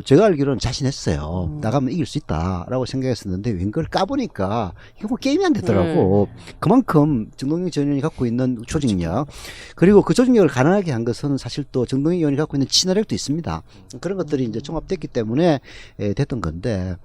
제가 알기로는 자신했어요. 나가면 이길 수 있다라고 생각했었는데 웬걸 까보니까 이거 뭐 게임이 안 되더라고. 그만큼 정동영 전 의원이 갖고 있는 조직력 그리고 그 조직력을 가능하게 한 것은 사실 또 정동영 의원이 갖고 있는 친화력도 있습니다. 그런 것들이 이제 종합됐기 때문에 됐던 건데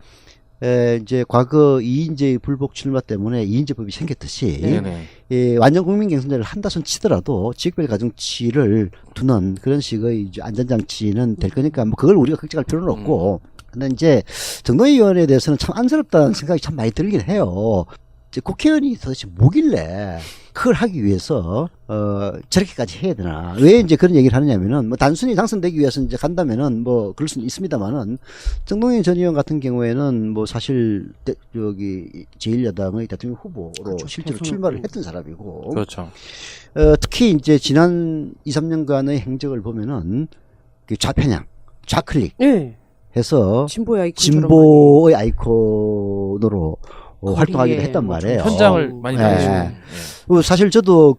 이제 과거 이인재의 불복 출마 때문에 이인재법이 생겼듯이 네네. 완전 국민 경선제를 한다손 치더라도 지역별 가중치를 두는 그런 식의 이제 안전장치는 될 거니까 뭐 그걸 우리가 걱정할 필요는 없고 근데 이제 정동영 의원에 대해서는 참 안쓰럽다는 생각이 참 많이 들긴 해요. 이제 국회의원이 도대체 뭐길래 그걸 하기 위해서 저렇게까지 해야 되나? 왜 이제 그런 얘기를 하느냐면은 뭐 단순히 당선되기 위해서 이제 간다면은 뭐 그럴 수는 있습니다만은 정동영 전 의원 같은 경우에는 뭐 사실 여기 제1야당의 대통령 후보로 그렇죠. 실제로 대선 출마를 후보. 했던 사람이고 그렇죠. 특히 이제 지난 2, 3년간의 행적을 보면은 그 좌편향, 좌클릭 네. 해서 진보의 아이콘. 진보의 아이콘으로 활동하기도 했단 뭐 말이에요. 현장을 많이 예. 다니시고. 예. 사실 저도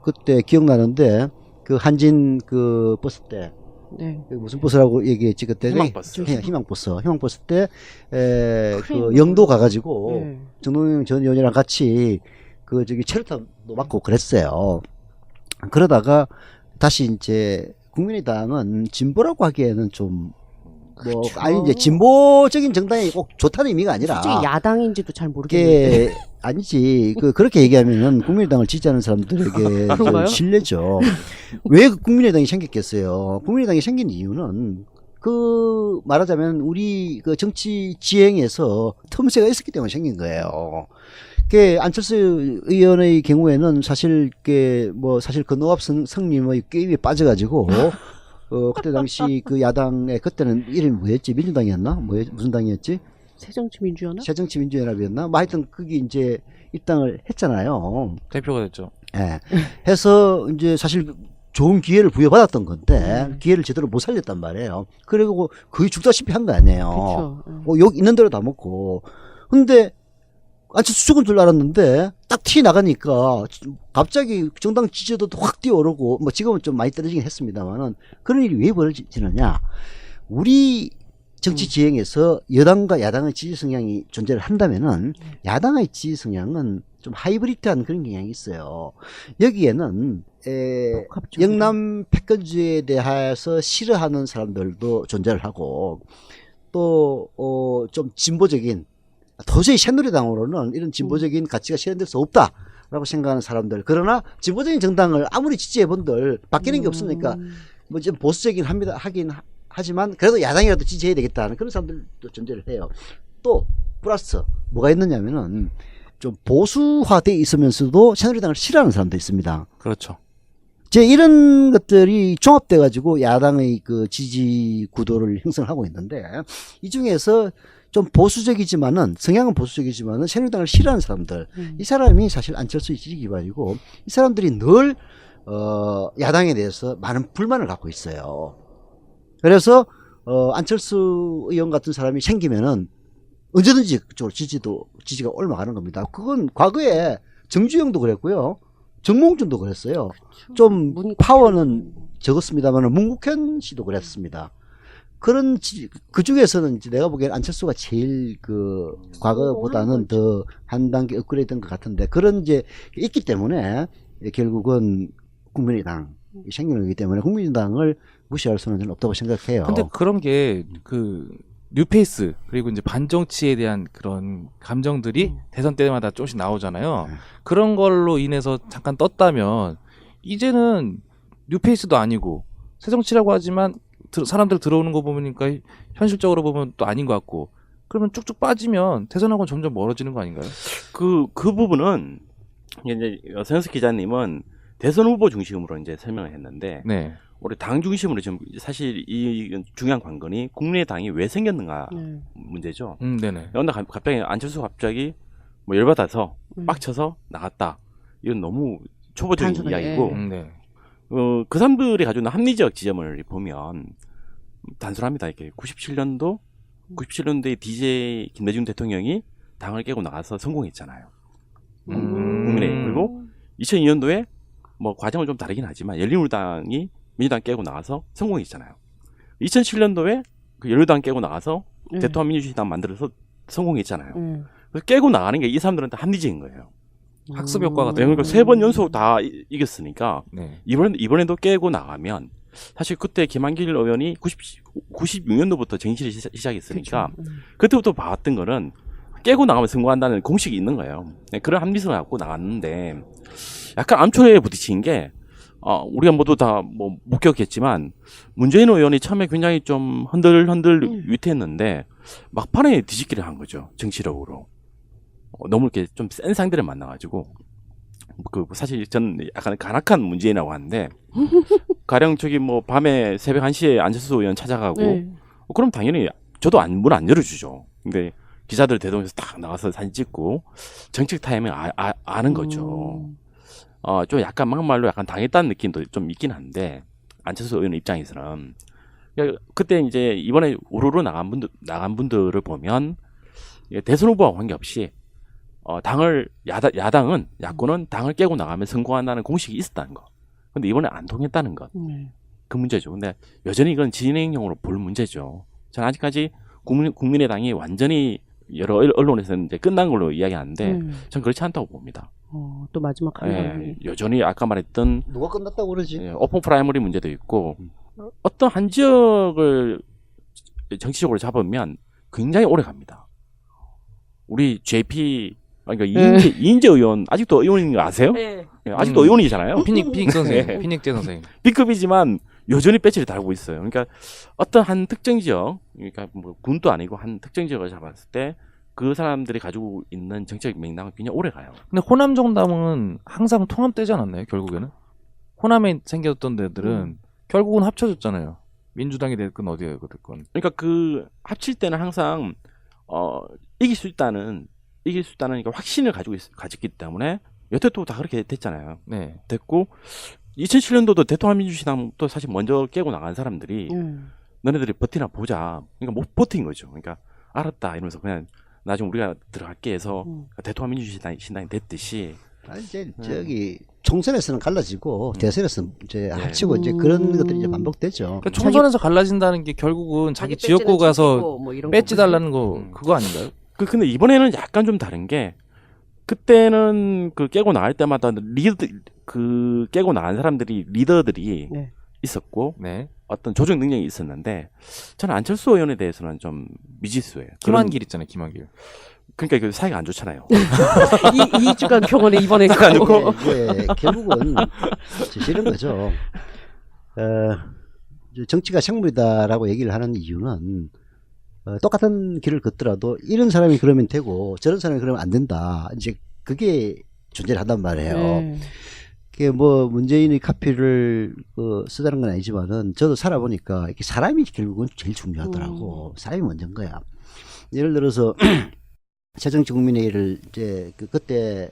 그때 기억나는데 그 한진 그 버스 때 네. 그 무슨 버스라고 얘기했지 그때 희망버스. 희망버스 때 그 크레인 영도 가가지고 네. 정동영 전 의원이랑 같이 그 저기 체류탄도 맞고 그랬어요. 그러다가 다시 이제 국민의당은 진보라고 하기에는 좀 뭐 그렇죠. 아니 이제 진보적인 정당이 꼭 좋다는 의미가 아니라 솔직히 야당인지도 잘 모르겠는데. 그게 아니지. 그렇게 얘기하면은 국민의당을 지지하는 사람들에게 그런가요? 실례죠. 왜 국민의당이 생겼겠어요? 국민의당이 생긴 이유는 그 말하자면 우리 그 정치 지행에서 틈새가 있었기 때문에 생긴 거예요. 그 안철수 의원의 경우에는 사실 사실 그 노합 성님의 게임에 빠져가지고 그때 당시 그 야당의 그때는 이름이 뭐였지? 민주당이었나? 무슨 당이었지? 새정치민주연합? 새정치민주연합이었나? 뭐 하여튼 그게 이제 입당을 했잖아요. 대표가 됐죠. 예. 해서 이제 사실 좋은 기회를 부여받았던 건데 기회를 제대로 못 살렸단 말이에요. 그리고 거의 죽다시피 한 거 아니에요. 그렇죠. 욕 있는 대로 다 먹고. 근데 안철수 죽은 줄 알았는데 딱 티 나가니까 갑자기 정당 지지도도 확 뛰어오르고 뭐 지금은 좀 많이 떨어지긴 했습니다만은 그런 일이 왜 벌어지느냐? 우리 정치 지행에서 여당과 야당의 지지 성향이 존재를 한다면은 야당의 지지 성향은 좀 하이브리드한 그런 경향이 있어요. 여기에는 영남 패권주의에 대해서 싫어하는 사람들도 존재를 하고 또 좀 진보적인 도저히 새누리당으로는 이런 진보적인 가치가 실현될 수 없다라고 생각하는 사람들. 그러나 진보적인 정당을 아무리 지지해본들 바뀌는 게 없으니까 뭐 좀 보수적인 하긴 하지만 그래도 야당이라도 지지해야 되겠다는 그런 사람들도 존재를 해요. 또 플러스 뭐가 있느냐면은 좀 보수화돼 있으면서도 새누리당을 싫어하는 사람도 있습니다. 그렇죠. 이런 것들이 종합돼 가지고 야당의 그 지지 구도를 형성하고 있는데 이 중에서 좀 보수적이지만은 성향은 보수적이지만은 새누리당을 싫어하는 사람들 이 사람이 사실 안철수의 지지 기반이고 이 사람들이 늘 야당에 대해서 많은 불만을 갖고 있어요. 그래서 안철수 의원 같은 사람이 생기면은 언제든지 그쪽으로 지지가 올라가는 겁니다. 그건 과거에 정주영도 그랬고요. 정몽준도 그랬어요. 좀 파워는 적었습니다만 문국현 씨도 그랬습니다. 그 중에서는 이제 내가 보기엔 안철수가 제일 과거보다는 더 한 단계 업그레이드된 것 같은데 그런 이제 있기 때문에 결국은 국민의당이 생기는 거기 때문에 국민의당을 무시할 수는 저는 없다고 생각해요. 근데 그런 게 뉴페이스 그리고 이제 반정치에 대한 그런 감정들이 대선 때마다 조금씩 나오잖아요. 그런 걸로 인해서 잠깐 떴다면 이제는 뉴페이스도 아니고 새정치라고 하지만 사람들 들어오는 거 보니까 현실적으로 보면 또 아닌 것 같고 그러면 쭉쭉 빠지면 대선하고는 점점 멀어지는 거 아닌가요? 그 부분은 이제 서영석 기자님은 대선 후보 중심으로 이제 설명을 했는데 네. 우리 당 중심으로 지금 사실 이 중요한 관건이 국민의당이 왜 생겼는가 문제죠. 네네. 그런데 갑자기 안철수 갑자기 뭐 열받아서 빡쳐서 나갔다. 이건 너무 초보적인 단순하게, 이야기고 네. 그 사람들이 가지고 있는 합리적 지점을 보면 단순합니다. 이렇게 97년도에 DJ 김대중 대통령이 당을 깨고 나가서 성공했잖아요. 국민의힘. 그리고 2002년도에 뭐 과정은 좀 다르긴 하지만 열린우리당이 민주당 깨고 나가서 성공했잖아요. 2007년도에 그 열린우리당 깨고 나가서 대통합 민주주의당 만들어서 성공했잖아요. 그래서 깨고 나가는 게 이 사람들한테 합리적인 거예요. 학습 효과가 그러니까 3번 연속 다 이겼으니까 네. 이번에도 깨고 나가면 사실 그때 김한길 의원이 96년도부터 정치를 시작했으니까 그때부터 봤던 거는 깨고 나가면 성공한다는 공식이 있는 거예요. 그런 합리성을 갖고 나갔는데 약간 암초에 부딪힌 게 우리가 모두 다 뭐 목격했지만 문재인 의원이 처음에 굉장히 좀 흔들 위태했는데 막판에 뒤집기를 한 거죠. 정치력으로. 너무 이렇게 좀 센 상대를 만나가지고 그 사실 저는 약간 간악한 문재인이라고 하는데 가령 저기 뭐 밤에 새벽 1시에 안철수 의원 찾아가고 네. 그럼 당연히 저도 문 안 열어주죠. 근데 기자들 대동해서 딱 나가서 사진 찍고 정책 타이밍 아는 거죠. 좀 약간 막말로 약간 당했다는 느낌도 좀 있긴 한데 안철수 의원 입장에서는 그때 이제 이번에 우르르 나간 분들을 보면 대선 후보와 관계없이 당을 야당은 야권은 당을 깨고 나가면 성공한다는 공식이 있었다는 거. 근데 이번에 안 통했다는 것. 그 문제죠. 근데 여전히 이건 진행형으로 볼 문제죠. 저는 아직까지 국민의당이 완전히 여러 언론에서는 이제 끝난 걸로 이야기하는데 전 그렇지 않다고 봅니다. 또 마지막 한 번. 여전히 아까 말했던 누가 끝났다고 그러지? 오픈 프라이머리 문제도 있고 어떤 한 지역을 정치적으로 잡으면 굉장히 오래 갑니다. 우리 JP 그러니까 이인재 의원 아직도 의원인 거 아세요? 네. 아직도 의원이잖아요. 피닉 선생님, 피닉재 선생님. B급이지만 여전히 배지를 달고 있어요. 그러니까 어떤 한 특정 지역, 그러니까 뭐 군도 아니고 한 특정 지역을 잡았을 때 그 사람들이 가지고 있는 정책 맥락은 굉장히 오래 가요. 근데 호남 정당은 항상 통합되지 않았나요? 결국에는 호남에 생겼던 데들은 결국은 합쳐졌잖아요. 민주당이 됐건 어디가 됐건. 그러니까 그 합칠 때는 항상 이길 수 있다는 그러니까 확신을 가졌기 때문에 여태도 다 그렇게 됐잖아요. 네. 됐고 2007년도도 대통합민주신당도 사실 먼저 깨고 나간 사람들이 너네들이 버티나 보자. 그러니까 못 버틴 거죠. 그러니까 알았다 이러면서 그냥 나중에 우리가 들어갈게 해서 대통합민주신당이 됐듯이. 아니, 이제 저기 총선에서는 갈라지고 대선에서는 이제 합치고 이제 그런 것들이 이제 반복되죠. 그러니까 총선에서 갈라진다는 게 결국은 자기 지역구 가서 배지 달라는 거 그거 아닌가요? 근데 이번에는 약간 좀 다른 게 그때는 그 깨고 나갈 때마다 깨고 나간 사람들이 리더들이 있었고 네. 어떤 조정 능력이 있었는데 저는 안철수 의원에 대해서는 좀 미지수예요. 김한길 있잖아요, 김한길. 그러니까 그 사이가 안 좋잖아요. 이주간 병원에 입원했고. 이제 결국은 이런 거죠. 정치가 생물이다라고 얘기를 하는 이유는 똑같은 길을 걷더라도 이런 사람이 그러면 되고 저런 사람이 그러면 안 된다. 이제 그게 존재를 한단 말이에요. 그게 뭐 문재인의 카피를 쓰자는 건 아니지만은 저도 살아보니까 이렇게 사람이 결국은 제일 중요하더라고. 사람이 먼저인 거야. 예를 들어서 새정치국민회의를 이제 그때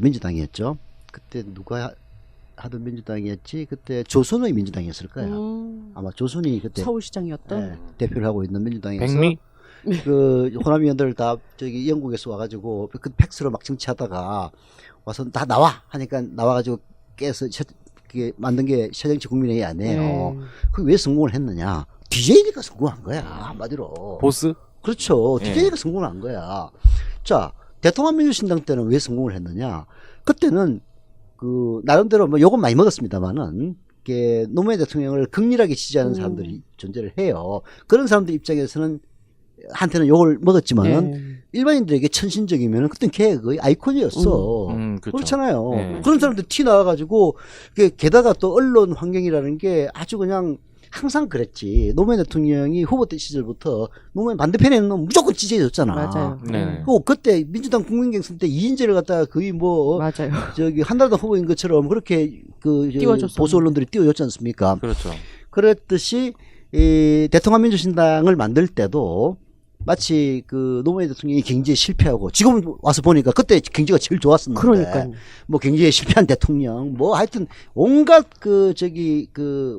민주당이었죠. 그때 누가 하던 민주당이었지? 그때 조선의 민주당이었을 거야. 아마 조선이 그때 서울시장이었던 대표를 하고 있는 민주당에서 백미? 그 호남 의원들 다 저기 영국에서 와가지고 그 팩스로 막 정치하다가 와서 다 나와 하니까 나와가지고 깨서 그게 만든 게 새정치국민회의 아니에요. 그게 왜 성공을 했느냐? DJ니까 성공한 거야 한마디로. 보스? 그렇죠. DJ가 성공을 한 거야. 자, 대통합민주신당 때는 왜 성공을 했느냐? 그때는 그 나름대로 뭐 욕은 많이 먹었습니다만은 노무현 대통령을 극렬하게 지지하는 사람들이 존재를 해요. 그런 사람들 입장에서는 한테는 욕을 먹었지만은 일반인들에게 천신적이면은 그땐 걔의 아이콘이었어. 그렇죠. 그렇잖아요. 그런 사람들 티 나와가지고 게다가 또 언론 환경이라는 게 아주 그냥 항상 그랬지. 노무현 대통령이 후보 때 시절부터 노무현 반대편에는 무조건 지지해줬잖아. 맞아요. 네. 그때 민주당 국민경선 때 이인재를 갖다가 거의 뭐 맞아요. 저기 한달더 후보인 것처럼 그렇게 보수 언론들이 띄워줬지 않습니까? 그렇죠. 그랬듯이 이 대통합민주신당을 만들 때도 마치 그 노무현 대통령이 경제에 실패하고 지금 와서 보니까 그때 경제가 제일 좋았었는데 그러니까요. 뭐 경제에 실패한 대통령 뭐 하여튼 온갖 그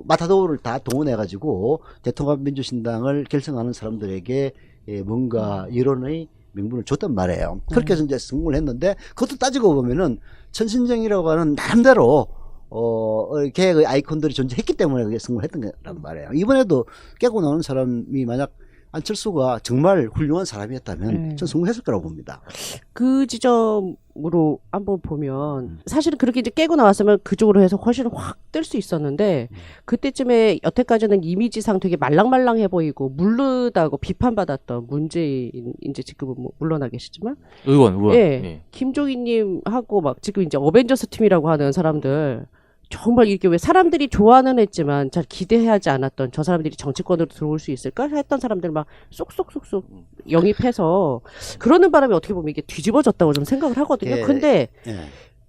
마타도를 다 동원해 가지고 대통합민주신당을 결성하는 사람들에게 뭔가 여론의 명분을 줬단 말이에요. 그렇게 해서 이제 성공을 했는데 그것도 따지고 보면은 천신정이라고 하는 나름대로 걔의 아이콘들이 존재했기 때문에 그게 성공을 했던 거란 말이에요. 이번에도 깨고 나오는 사람이 만약 안철수가 정말 훌륭한 사람이었다면 전 성공했을 거라고 봅니다. 그 지점으로 한번 보면 사실은 그렇게 이제 깨고 나왔으면 그쪽으로 해서 훨씬 확 뜰 수 있었는데 그때쯤에 여태까지는 이미지상 되게 말랑말랑해 보이고 물르다고 비판받았던 문재인 이제 지금은 뭐 물러나 계시지만 의원. 예. 김종인님하고 막 지금 이제 어벤져스 팀이라고 하는 사람들 정말 이게 왜 사람들이 좋아는 했지만 잘 기대하지 않았던 저 사람들이 정치권으로 들어올 수 있을까 했던 사람들 막 쏙쏙쏙쏙 영입해서 그러는 바람에 어떻게 보면 이게 뒤집어졌다고 좀 생각을 하거든요. 예. 근데 예.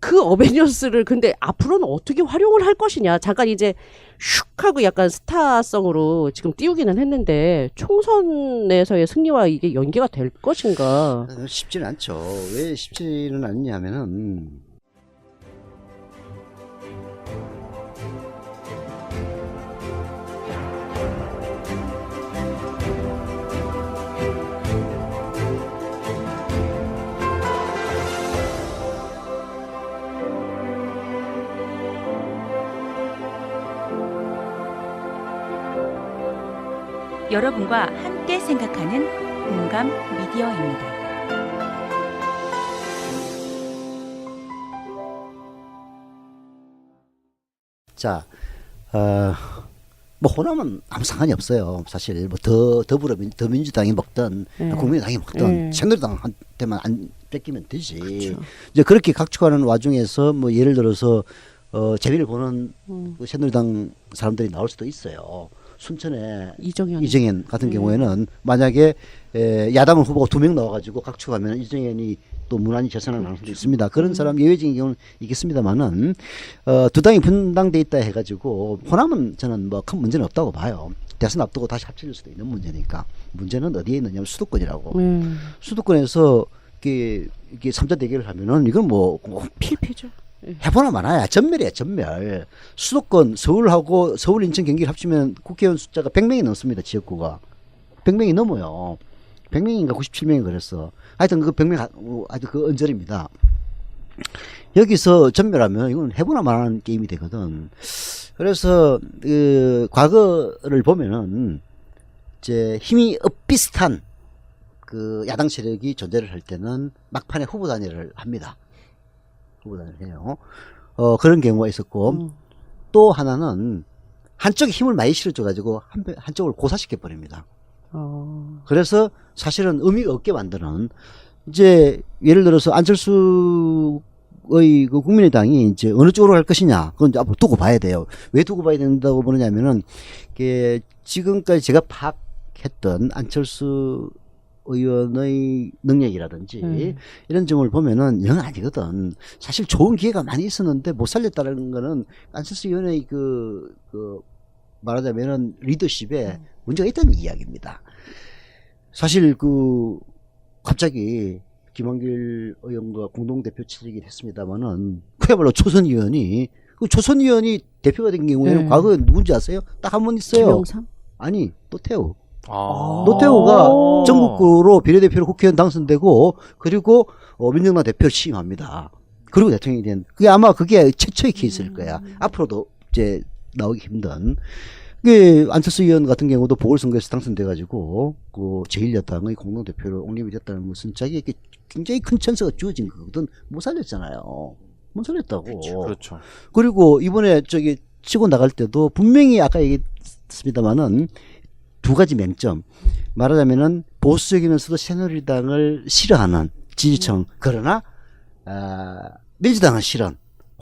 그 어벤져스를 근데 앞으로는 어떻게 활용을 할 것이냐. 잠깐 이제 슉 하고 약간 스타성으로 지금 띄우기는 했는데 총선에서의 승리와 이게 연계가 될 것인가. 쉽지는 않죠. 왜 쉽지는 않냐면은 여러분과 함께 생각하는 공감 미디어입니다. 자, 뭐 호남은 아무 상관이 없어요. 사실 뭐 더민주당이 먹든 네. 국민의당이 먹든 네. 새누리당한테만 안 뺏기면 되지. 그렇죠. 이제 그렇게 각축하는 와중에서 뭐 예를 들어서 재미를 보는 그 새누리당 사람들이 나올 수도 있어요. 순천에 이정현 같은 경우에는 만약에 야당 후보가 2명 나와가지고 각축하면 이정현이 또 무난히 재선할 가능성도 있습니다. 그런 사람 예외적인 경우는 있겠습니다만은 두 당이 분당돼 있다 해가지고 호남은 저는 뭐 큰 문제는 없다고 봐요. 대선 앞두고 다시 합쳐질 수도 있는 문제니까. 문제는 어디에 있느냐면 수도권이라고. 수도권에서 이게 3자 대결을 하면은 이건 뭐 필패죠. 해보나 마나야. 전멸이야, 전멸. 수도권, 서울하고 서울, 인천, 경기를 합치면 국회의원 숫자가 100명이 넘습니다. 지역구가. 100명이 넘어요. 100명인가 97명이 그랬어. 하여튼 그 100명, 하여튼 그 언저리입니다. 여기서 전멸하면 이건 해보나 마나는 게임이 되거든. 그래서 그 과거를 보면은 이제 힘이 엇비슷한 그 야당 세력이 존재를 할 때는 막판에 후보 단일을 합니다. 후보 단일을 해요. 그런 경우가 있었고 또 하나는 한쪽에 힘을 많이 실어줘가지고 한쪽을 고사시켜 버립니다. 그래서 사실은 의미가 없게 만드는 이제 예를 들어서 안철수의 그 국민의당이 이제 어느 쪽으로 갈 것이냐 그건 이제 앞으로 두고 봐야 돼요. 왜 두고 봐야 된다고 보느냐면은 지금까지 제가 파악했던 안철수 의원의 능력이라든지 이런 점을 보면은 영 아니거든. 사실 좋은 기회가 많이 있었는데 못 살렸다는 거는 안철수 의원의 그 말하자면은 리더십에 문제가 있다는 이야기입니다. 사실 갑자기 김한길 의원과 공동대표 취직을 했습니다만은 그야말로 초선 의원이 대표가 된 경우에는 과거에 누군지 아세요? 딱 한 번 있어요. 김영삼? 아니 노태우. 노태우가 오. 전국구로 비례대표로 국회의원 당선되고 그리고 민정당 대표를 취임합니다. 그리고 대통령이 된 그게 아마 그게 최초의 케이스일 거야. 앞으로도 이제 나오기 힘든. 안철수 의원 같은 경우도 보궐선거에서 당선돼가지고 그 제1야당의 공동대표로 옹립이 됐다는 것은 자기에게 굉장히 큰 찬스가 주어진 거거든. 못 살렸잖아요. 못 살렸다고. 그렇죠. 그리고 이번에 치고 나갈 때도 분명히 아까 얘기했습니다마는 두 가지 맹점. 말하자면은 보수적이면서도 새누리당을 싫어하는 지지층. 그러나 민주당은 싫은.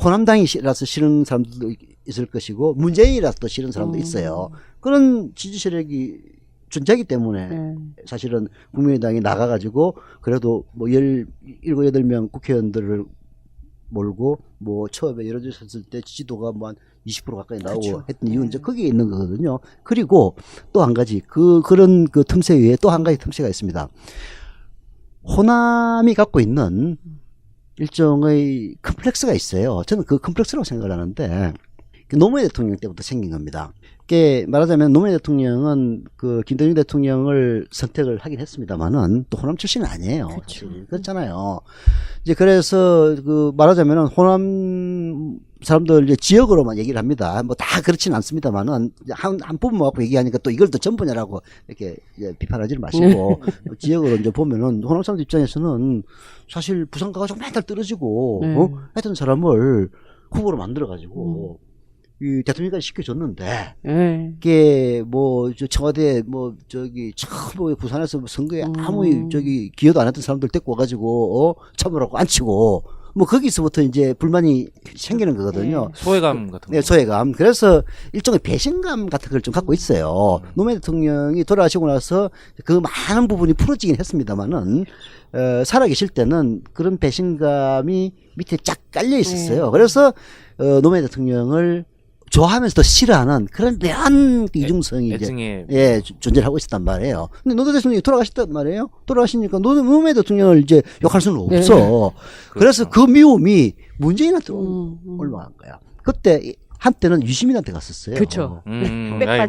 호남당이라서 싫은 사람들도 있을 것이고 문재인이라서 싫은 사람도 있어요. 그런 지지 세력이 존재하기 때문에 사실은 국민의당이 나가가지고 그래도 뭐 17, 8명 국회의원들을 몰고 뭐 처음에 이루어졌을 때 지지도가 뭐 한 20% 가까이 나오고 그렇죠. 했던 이유는 이제 거기에 있는 거거든요. 그리고 또 한 가지 그런 그 틈새 위에 또 한 가지 틈새가 있습니다. 호남이 갖고 있는 일종의 컴플렉스가 있어요. 저는 그 컴플렉스라고 생각을 하는데 노무현 대통령 때부터 생긴 겁니다. 말하자면 노무현 대통령은 그 김대중 대통령을 선택을 하긴 했습니다만은 또 호남 출신은 아니에요. 그렇죠. 그렇잖아요. 이제 그래서 말하자면은 호남 사람들 이제 지역으로만 얘기를 합니다. 뭐 다 그렇지는 않습니다만은 한 부분만 갖고 얘기하니까 또 이걸 또 전부냐라고 이렇게 비판하지 마시고 지역으로 이제 보면은 호남 사람들 입장에서는 사실 부산 가가지고 맨날 떨어지고 했던 사람을 후보로 만들어가지고 이 대통령까지 시켜줬는데 이게 뭐 청와대 처음 부산에서 선거에 아무 기여도 안 했던 사람들 데리고 와가지고 참으라고 앉히고 뭐 거기서부터 이제 불만이 생기는 거거든요. 소외감 같은 거. 네, 소외감. 그래서 일종의 배신감 같은 걸 좀 갖고 있어요. 노무현 대통령이 돌아가시고 나서 그 많은 부분이 풀어지긴 했습니다만은 살아계실 때는 그런 배신감이 밑에 쫙 깔려 있었어요. 그래서 노무현 대통령을 좋아하면서도 싫어하는 그런 묘한 이중성이 이제 애증의 존재를 하고 있었단 말이에요. 근데 노무현 대통령이 돌아가셨단 말이에요. 돌아가시니까 노무현 대통령을 이제 욕할 수는 없어. 그래서 그 미움이 문재인한테 올라간 거야. 그때 한때는 유시민한테 갔었어요. 그렇죠.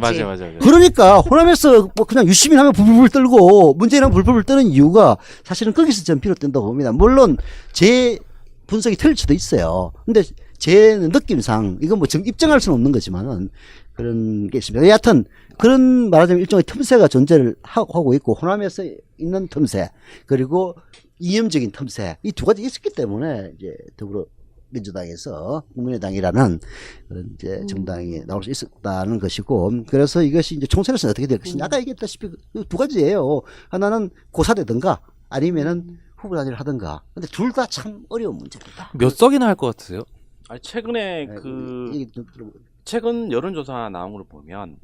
맞아. 그러니까 호남에서 뭐 그냥 유시민 하면 불불 떨고 문재인하면 불불 뜨는 이유가 사실은 거기서 전 비롯된다고 봅니다. 물론 제 분석이 틀릴 수도 있어요. 근데 제 느낌상 이건 뭐 입증할 수는 없는 거지만은 그런 게 있습니다. 여하튼 그런 말하자면 일종의 틈새가 존재를 하고 있고 호남에서 있는 틈새 그리고 이념적인 틈새 이 두 가지 있었기 때문에 이제 더불어민주당에서 국민의당이라는 그런 이제 정당이 나올 수 있었다는 것이고 그래서 이것이 이제 총선에서는 어떻게 될 것이냐 아까 얘기했다시피 그 두 가지예요. 하나는 고사되든가 아니면은 후보 단일을 하든가. 근데 둘 다 참 어려운 문제입니다. 몇 석이나 할 것 같으세요? 아니, 최근에 네, 그 얘기 좀 들어보세요. 최근 여론조사 나온 걸 보면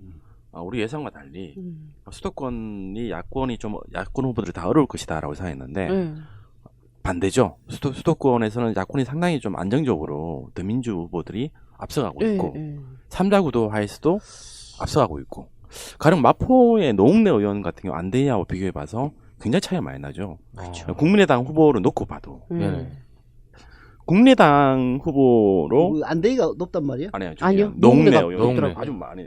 우리 예상과 달리 수도권이 야권 후보들이 다 어려울 것이다라고 생각했는데 반대죠. 수도권에서는 야권이 상당히 좀 안정적으로 더민주 후보들이 앞서가고 있고 3자 구도 하에서도 앞서가고 있고 가령 마포의 노웅래 의원 같은 경우 안대희하고 비교해봐서 굉장히 차이가 많이 나죠. 그렇죠. 국민의당 후보를 놓고 봐도 네네. 국민의당 후보로 안대희가 높단 말이에요? 아니요. 노웅래 노웅래가 의원이 높더라고요. 아주 많이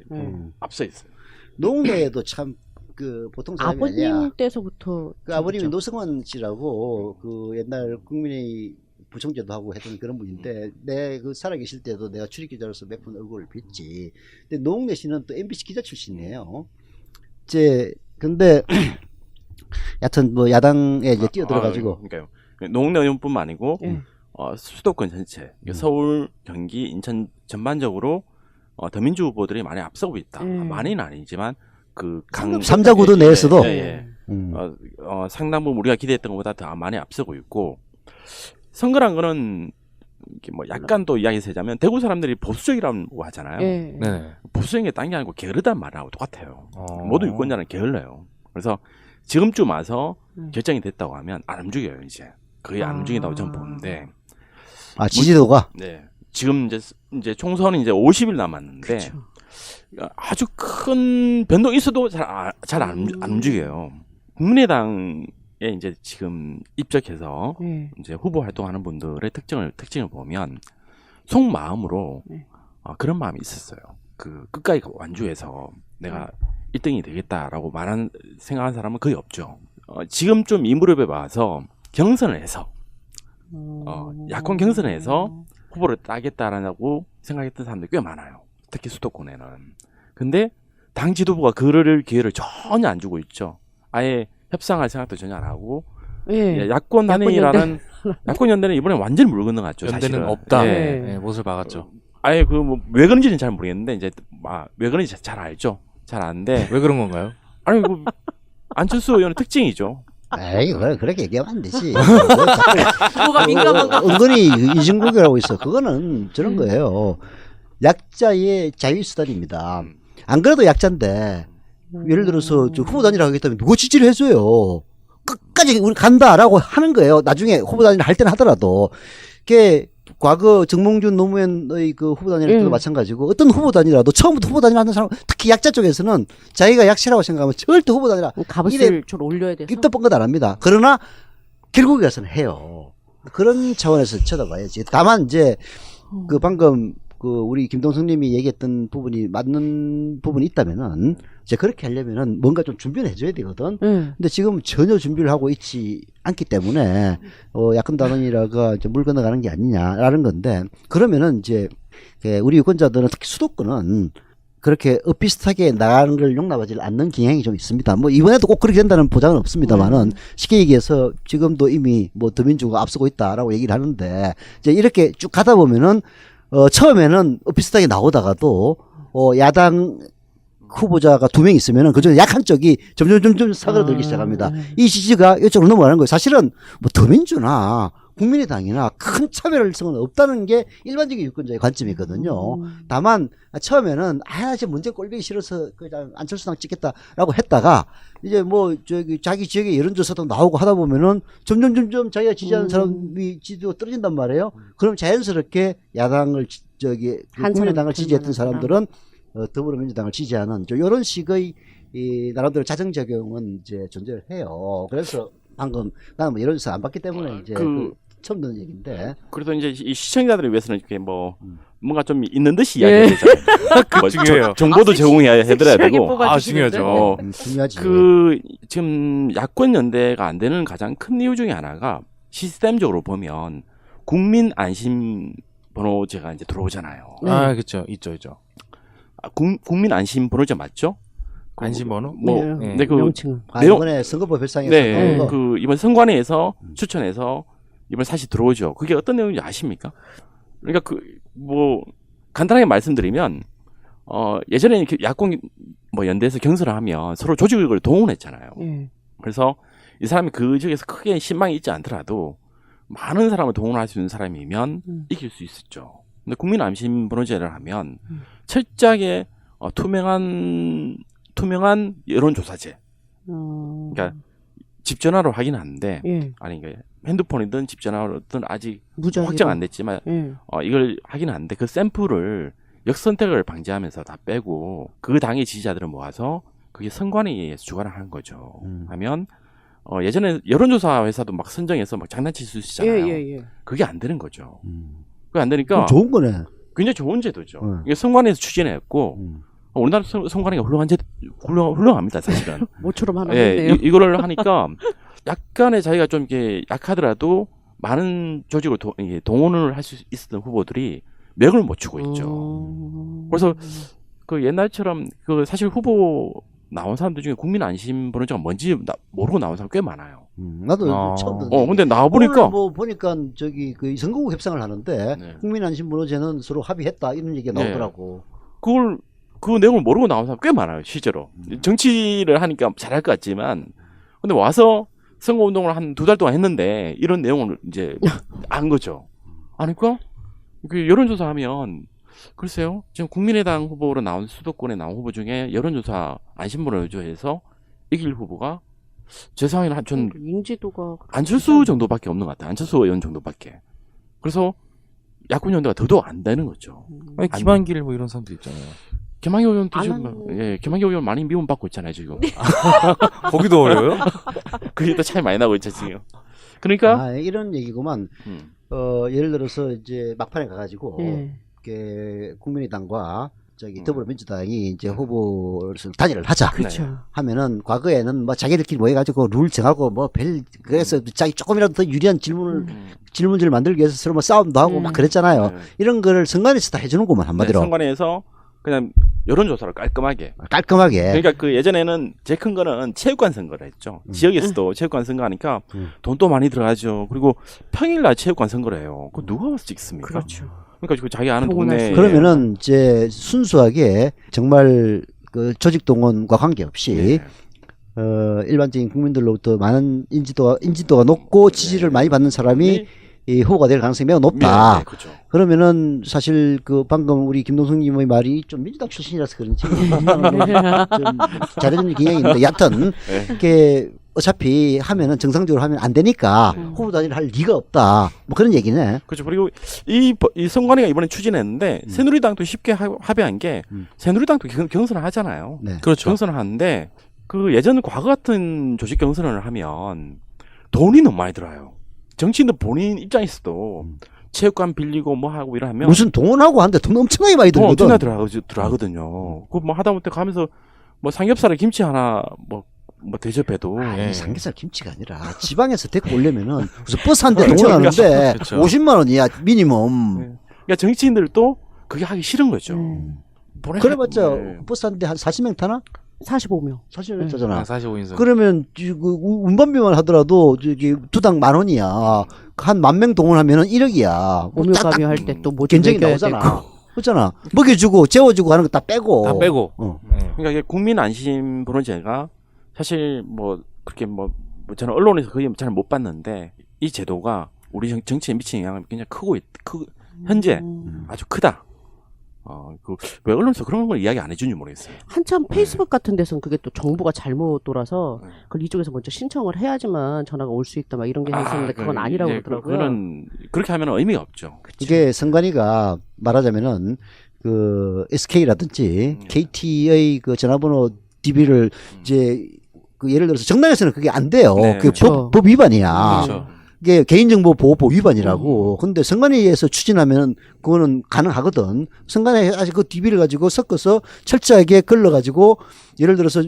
앞서 있어요. 노웅래도 참 그 보통 사람이 아니야. 아버님 때서부터 그 아버님이 노승환 씨라고 그 옛날 국민의 부총재도 하고 했던 그런 분인데 내 그 살아계실 때도 내가 출입 기자로서 몇 번 얼굴을 뵀지. 근데 노웅래 씨는 또 MBC 기자 출신이에요. 이제 근데 여하튼 뭐 야당에 이제 뛰어들어가지고 그러니까요. 노웅래 의원뿐만 아니고 수도권 전체 서울, 경기, 인천 전반적으로 더민주 후보들이 많이 앞서고 있다. 많이는 아니지만 그 삼자 구도 내에서도 상당 부분 우리가 기대했던 것보다 더 많이 앞서고 있고 선거란 거는 이렇게 뭐 약간 또 이야기 세자면 대구 사람들이 보수적이라고 하잖아요. 네. 보수적인 게 딴 게 아니고 게으르단 말하고 똑같아요. 모두 유권자는 게을러요. 그래서 지금쯤 와서 결정이 됐다고 하면 안 움직여요. 이제 거의 안 움직인다고 저는 보는데 지지도가 네. 지금 이제 총선이 이제 50일 남았는데 그렇죠. 아주 큰 변동이 있어도 잘 안 움직여요. 국민의당에 이제 지금 입적해서 이제 후보 활동하는 분들의 특징을 보면 속마음으로 그런 마음이 있었어요. 그 끝까지 완주해서 내가 1등이 되겠다라고 생각하는 사람은 거의 없죠. 지금쯤 이 무렵에 와서 경선을 해서 야권 경선을 해서 후보를 따겠다라고 생각했던 사람들이 꽤 많아요. 특히 수도권에는. 근데 당 지도부가 그럴 기회를 전혀 안 주고 있죠. 아예 협상할 생각도 전혀 안 하고 야권 단행이라는 야권 연대는 이번에 완전히 물 건너갔죠. 연대는 사실은. 없다. 예. 네, 못을 박았죠. 아예 그 뭐 왜 그런지는 잘 모르겠는데 이제 왜 그런지 잘 알죠. 잘 아는데 왜 그런 건가요? 아니 그 안철수 의원의 특징이죠. 에이 그렇게 얘기하면 안 되지. 뭐가 민감한가? 은근히 이중국이라고 있어. 그거는 저런 거예요. 약자의 자유수단입니다. 안 그래도 약자인데 예를 들어서 저 후보 단일화 하겠다면 누구 지지를 해줘요. 끝까지 우리 간다라고 하는 거예요. 나중에 후보 단일화 할 때는 하더라도. 그게 과거 정몽준 노무현의 그 후보 단일화 때도 마찬가지고 어떤 후보 단일화도 처음부터 후보 단일화 하는 사람 특히 약자 쪽에서는 자기가 약체라고 생각하면 절대 후보 단일화 값을 좀 올려야 돼서 입도 뻥긋 안 합니다. 그러나 결국에 가서는 해요. 그런 차원에서 쳐다봐야지. 다만 이제 그 방금 그 우리 김동숙님이 얘기했던 부분이 맞는 부분이 있다면은 이제 그렇게 하려면은 뭔가 좀 준비를 해줘야 되거든. 근데 지금 전혀 준비를 하고 있지 않기 때문에 야권 단원이라가 이제 물 건너가는 게 아니냐라는 건데 그러면은 이제 우리 유권자들은 특히 수도권은 그렇게 엇비슷하게 나가는 걸 용납하지 않는 경향이 좀 있습니다. 뭐 이번에도 꼭 그렇게 된다는 보장은 없습니다만은 쉽게 얘기해서 지금도 이미 뭐 더민주가 앞서고 있다라고 얘기를 하는데 이제 이렇게 쭉 가다 보면은 처음에는 비슷하게 나오다가도 야당 후보자가 2명 있으면은 그중에 약한 쪽이 점점 사그라들기 시작합니다. 이 지지가 이쪽으로 넘어가는 거예요. 사실은 뭐 더민주나 국민의당이나 큰 차별성은 없다는 게 일반적인 유권자의 관점이거든요. 다만 처음에는 지금 문제 꼴보기 싫어서 그냥 안철수당 찍겠다라고 했다가 이제 뭐 저기 자기 지역의 여론조사도 나오고 하다 보면은 점점 자기가 지지하는 사람이 지지도가 떨어진단 말이에요. 그럼 자연스럽게 야당을 국민의당을 지지했던 사람들은 더불어민주당을 지지하는 이런 식의 이 나름대로 자정작용은 이제 존재를 해요. 그래서 방금 나는 뭐 여론조사 안 받기 때문에 이제 처음 듣는 얘기인데. 그래서 이제 이 시청자들을 위해서는 이렇게 뭔가 좀 있는 듯이 이야기해야 되잖아요. 뭐 중요해요. 정보도 제공해야 해드려야 되고. 중요하죠. 중요하지. 지금 야권 연대가 안 되는 가장 큰 이유 중에 하나가 시스템적으로 보면 국민 안심 번호제가 이제 들어오잖아요. 아, 그렇죠. 있죠. 국민 안심 번호제 맞죠? 안심번호? 네, 그 명칭은. 이번에 선거법 별상에서 네, 그 이번 선관위에서 추천해서 이번 사실 들어오죠. 그게 어떤 내용인지 아십니까? 그러니까 간단하게 말씀드리면 예전에 야권 연대에서 경선을 하면 서로 조직을 동원했잖아요. 그래서 이 사람이 그 지역에서 크게 신망이 있지 않더라도 많은 사람을 동원할 수 있는 사람이면 이길 수 있었죠. 근데 국민 안심 번호제를 하면 철저하게 투명한 여론조사제. 그러니까 집 전화로 확인하는데 아니 그러니까 핸드폰이든 집 전화로든 아직 무작위로. 확정 안 됐지만 이걸 확인하는데 그 샘플을 역선택을 방지하면서 다 빼고 그 당의 지지자들을 모아서 그게 선관위에서 주관을 하는 거죠. 하면 예전에 여론조사 회사도 막 선정해서 막 장난칠 수 있잖아요. 그게 안 되는 거죠. 그게 안 되니까 좋은 거네. 굉장히 좋은 제도죠. 이게 선관위에서 추진했고 우리나라 선관위가 훌륭합니다, 사실은. 모처럼 하나 했네요. 이거를 하니까 약간의 자기가 좀 이렇게 약하더라도 많은 조직을 동원을 할 수 있었던 후보들이 맥을 못 추고 있죠. 그래서 그 옛날처럼 그 사실 후보 나온 사람들 중에 국민 안심 번호제가 뭔지 모르고 나온 사람 꽤 많아요. 나도 처음 듣는데. 근데 나와 보니까 보니까 그 선거구 협상을 하는데 국민 안심 번호제는 서로 합의했다 이런 얘기가 나오더라고. 그 내용을 모르고 나온 사람 꽤 많아요, 실제로. 정치를 하니까 잘할 것 같지만, 근데 와서 선거운동을 한 2달 동안 했는데, 이런 내용을 이제 안 거죠. 아니까, 여론조사 하면, 글쎄요, 지금 국민의당 후보로 나온 수도권에 나온 후보 중에 여론조사 안심번호제에서 이길 후보가, 제 상황에는 전 인지도가. 안철수 정도밖에 없는 것 같아요. 안철수 의원 정도밖에. 그래서, 야권 연대가 더더욱 안 되는 거죠. 아니, 김한길 뭐 이런 사람도 있잖아요. 김한기 의원도 지금 김한기 의원 많이 미움받고 있잖아요 지금. 거기도 어려워요? 그게 또 차이 많이 나고 있죠 지금. 그러니까 이런 얘기구만. 예를 들어서 이제 막판에 가가지고 국민의당과 더불어민주당이 이제 후보를 단일을 하자. 그렇죠. 하면은 과거에는 뭐 자기들끼리 모여가지고 룰 정하고 그래서 자기 조금이라도 더 유리한 질문지를 만들기 위해서 서로 싸움도 하고 막 그랬잖아요. 이런 거를 선관위에서 다 해주는구만 한마디로. 선관위에서 그냥 여론조사를 깔끔하게. 그러니까 그 예전에는 제일 큰 거는 체육관 선거를 했죠. 지역에서도 체육관 선거하니까 돈도 많이 들어가죠. 그리고 평일날 체육관 선거를 해요. 그거 누가 와서 찍습니까? 그렇죠. 그러니까 자기 아는 동네. 그러면은 이제 순수하게 정말 그 조직 동원과 관계없이 일반적인 국민들로부터 많은 인지도가 높고 지지를 많이 받는 사람이 이 후보가 될 가능성이 매우 높다. 그렇죠. 그러면은 사실 그 방금 우리 김동숙님의 말이 좀 민주당 출신이라서 그런지 좀 잘해준 경향이 있는데 여하튼 이렇게 어차피 하면은 정상적으로 하면 안 되니까 후보 단일을 할 리가 없다. 뭐 그런 얘기네. 그렇죠. 그리고 이 선관위가 이번에 추진했는데 새누리당도 쉽게 합의한 게 새누리당도 경선을 하잖아요. 네. 그렇죠. 경선을 하는데 그 예전 과거 같은 조직 경선을 하면 돈이 너무 많이 들어요. 정치인들 본인 입장에서도 체육관 빌리고 뭐 하고 이러면 무슨 동원하고 하는데 돈 엄청나게 많이 들거든. 엄청나게 들어가거든요. 그 뭐 하다못해 가면서 뭐 삼겹살에 김치 하나 뭐 대접해도 삼겹살 김치가 아니라 지방에서 데리고 오려면은 무슨 버스 한 대 동원하는데 그렇죠. 50만 원이야 미니멈. 그러니까 정치인들도 그게 하기 싫은 거죠. 그래봤자 버스 한 대 한 40명 타나? 45명. 40명 타잖아. 45인승. 그러면 운반비만 하더라도 두당 10,000원이야. 한 10,000명 동원하면은 1억이야. 오묘감이 할 때 또 뭐 견적이 나오잖아. 그렇잖아. 먹여주고 재워주고 하는 거 다 빼고. 다 빼고. 그러니까 이게 국민 안심 번호제가 사실 뭐 그렇게 뭐 저는 언론에서 거의 잘 못 봤는데 이 제도가 우리 정치에 미치는 영향은 굉장히 현재 아주 크다. 왜 언론에서 그런 걸 이야기 안 해주는지 모르겠어요. 한참 페이스북 같은 데서는 그게 또 정보가 잘못 돌아서 그걸 이쪽에서 먼저 신청을 해야지만 전화가 올 수 있다 막 이런 게 있었는데 그건 아니라고 그러더라고요. 그렇게 하면 의미가 없죠. 이게 선관위가 말하자면은 그 SK라든지 KT의 그 전화번호 DB를 이제 그 예를 들어서 정당에서는 그게 안 돼요. 네, 그게 그렇죠. 법 위반이야. 그렇죠. 이게 개인정보보호법 위반이라고. 근데 선관위에서 추진하면 그거는 가능하거든. 선관위에 아직 그 DB를 가지고 섞어서 철저하게 걸러가지고 예를 들어서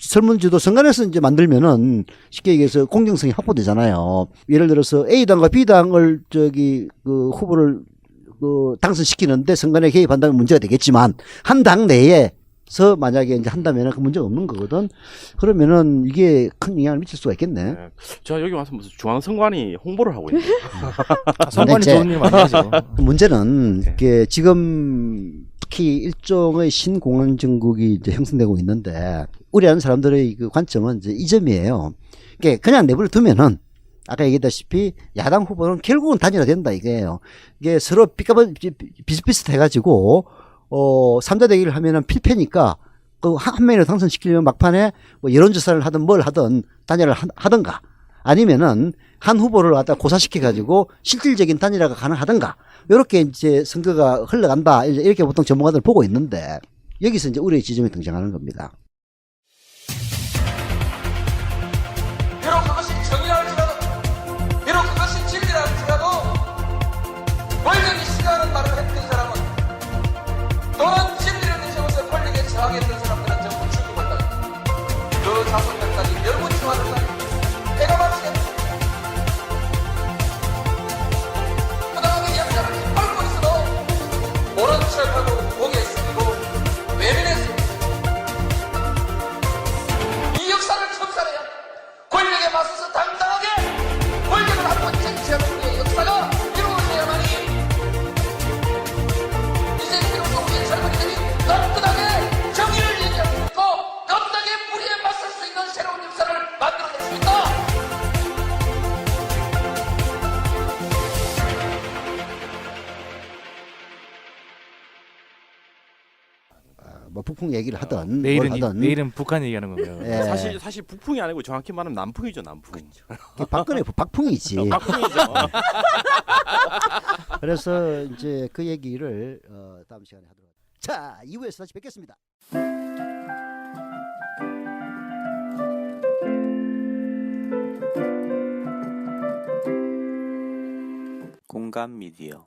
설문지도 선관위에서 이제 만들면은 쉽게 얘기해서 공정성이 확보되잖아요. 예를 들어서 A당과 B당을 그 후보를 당선시키는데 선관위에 개입한다면 문제가 되겠지만 한 당 내에서 만약에 이제 한다면은 그 문제가 없는 거거든. 그러면은 이게 큰 영향을 미칠 수가 있겠네. 네. 저 여기 와서 무슨 중앙선관위 홍보를 하고 있는데. 선관위 이제- 좋은 일 많이 하죠. 문제는 네. 이게 지금 특히 일종의 신공항정국이 이제 형성되고 있는데 우려하는 사람들의 그 관점은 이제 이 점이에요. 이게 그냥 내버려 두면은 아까 얘기했다시피 야당 후보는 결국은 단일화된다 이거예요. 이게 서로 비슷비슷해가지고 3자 대결을 하면은 필패니까 그 한 명을 당선시키려면 막판에 뭐 여론조사를 하든 뭘 하든 단일화를 하든가 아니면은 한 후보를 갖다 고사시켜가지고 실질적인 단일화가 가능하든가 이렇게 이제 선거가 흘러간다 이렇게 보통 전문가들 보고 있는데 여기서 이제 우려의 지점이 등장하는 겁니다. 비록 그것이 정의라 할지라도 비록 그것이 진리라 할지라도 권력이 싫어하는 말을 했던 사람은 또한 진리를 뒤집어서 권력에 저항했던 사람들은 전부 죽임을 당했다. 그 자손들까지 멸무치화를 당했다. 해가 마치겠다. 그 다음에 역사를 밟고 있어도 모른 척하고 고개 숙이고 외면했습니다. 이 역사를 청산해야 권력에 맞서서 당당하게 권력을 한번 쟁취하는 우리의 역사가 이루어져야만이 이제 비로소 우리의 젊은이들이 떳떳하게 정의를 얘기할 수 있고 떳떳하게 불의에 맞설 수 있는 새로운 역사를 만들어낼 수 있다. 뭐 북풍 얘기를 하든 뭘 하든 내일은 북한 얘기하는 거고요. 예. 사실 북풍이 아니고 정확히 말하면 남풍이죠, 남풍. 박근혜 박풍이지. 박풍이죠. 그래서 이제 그 얘기를 다음 시간에 하도록 하겠습니다. 자, 2부에서 다시 뵙겠습니다. 공감 미디어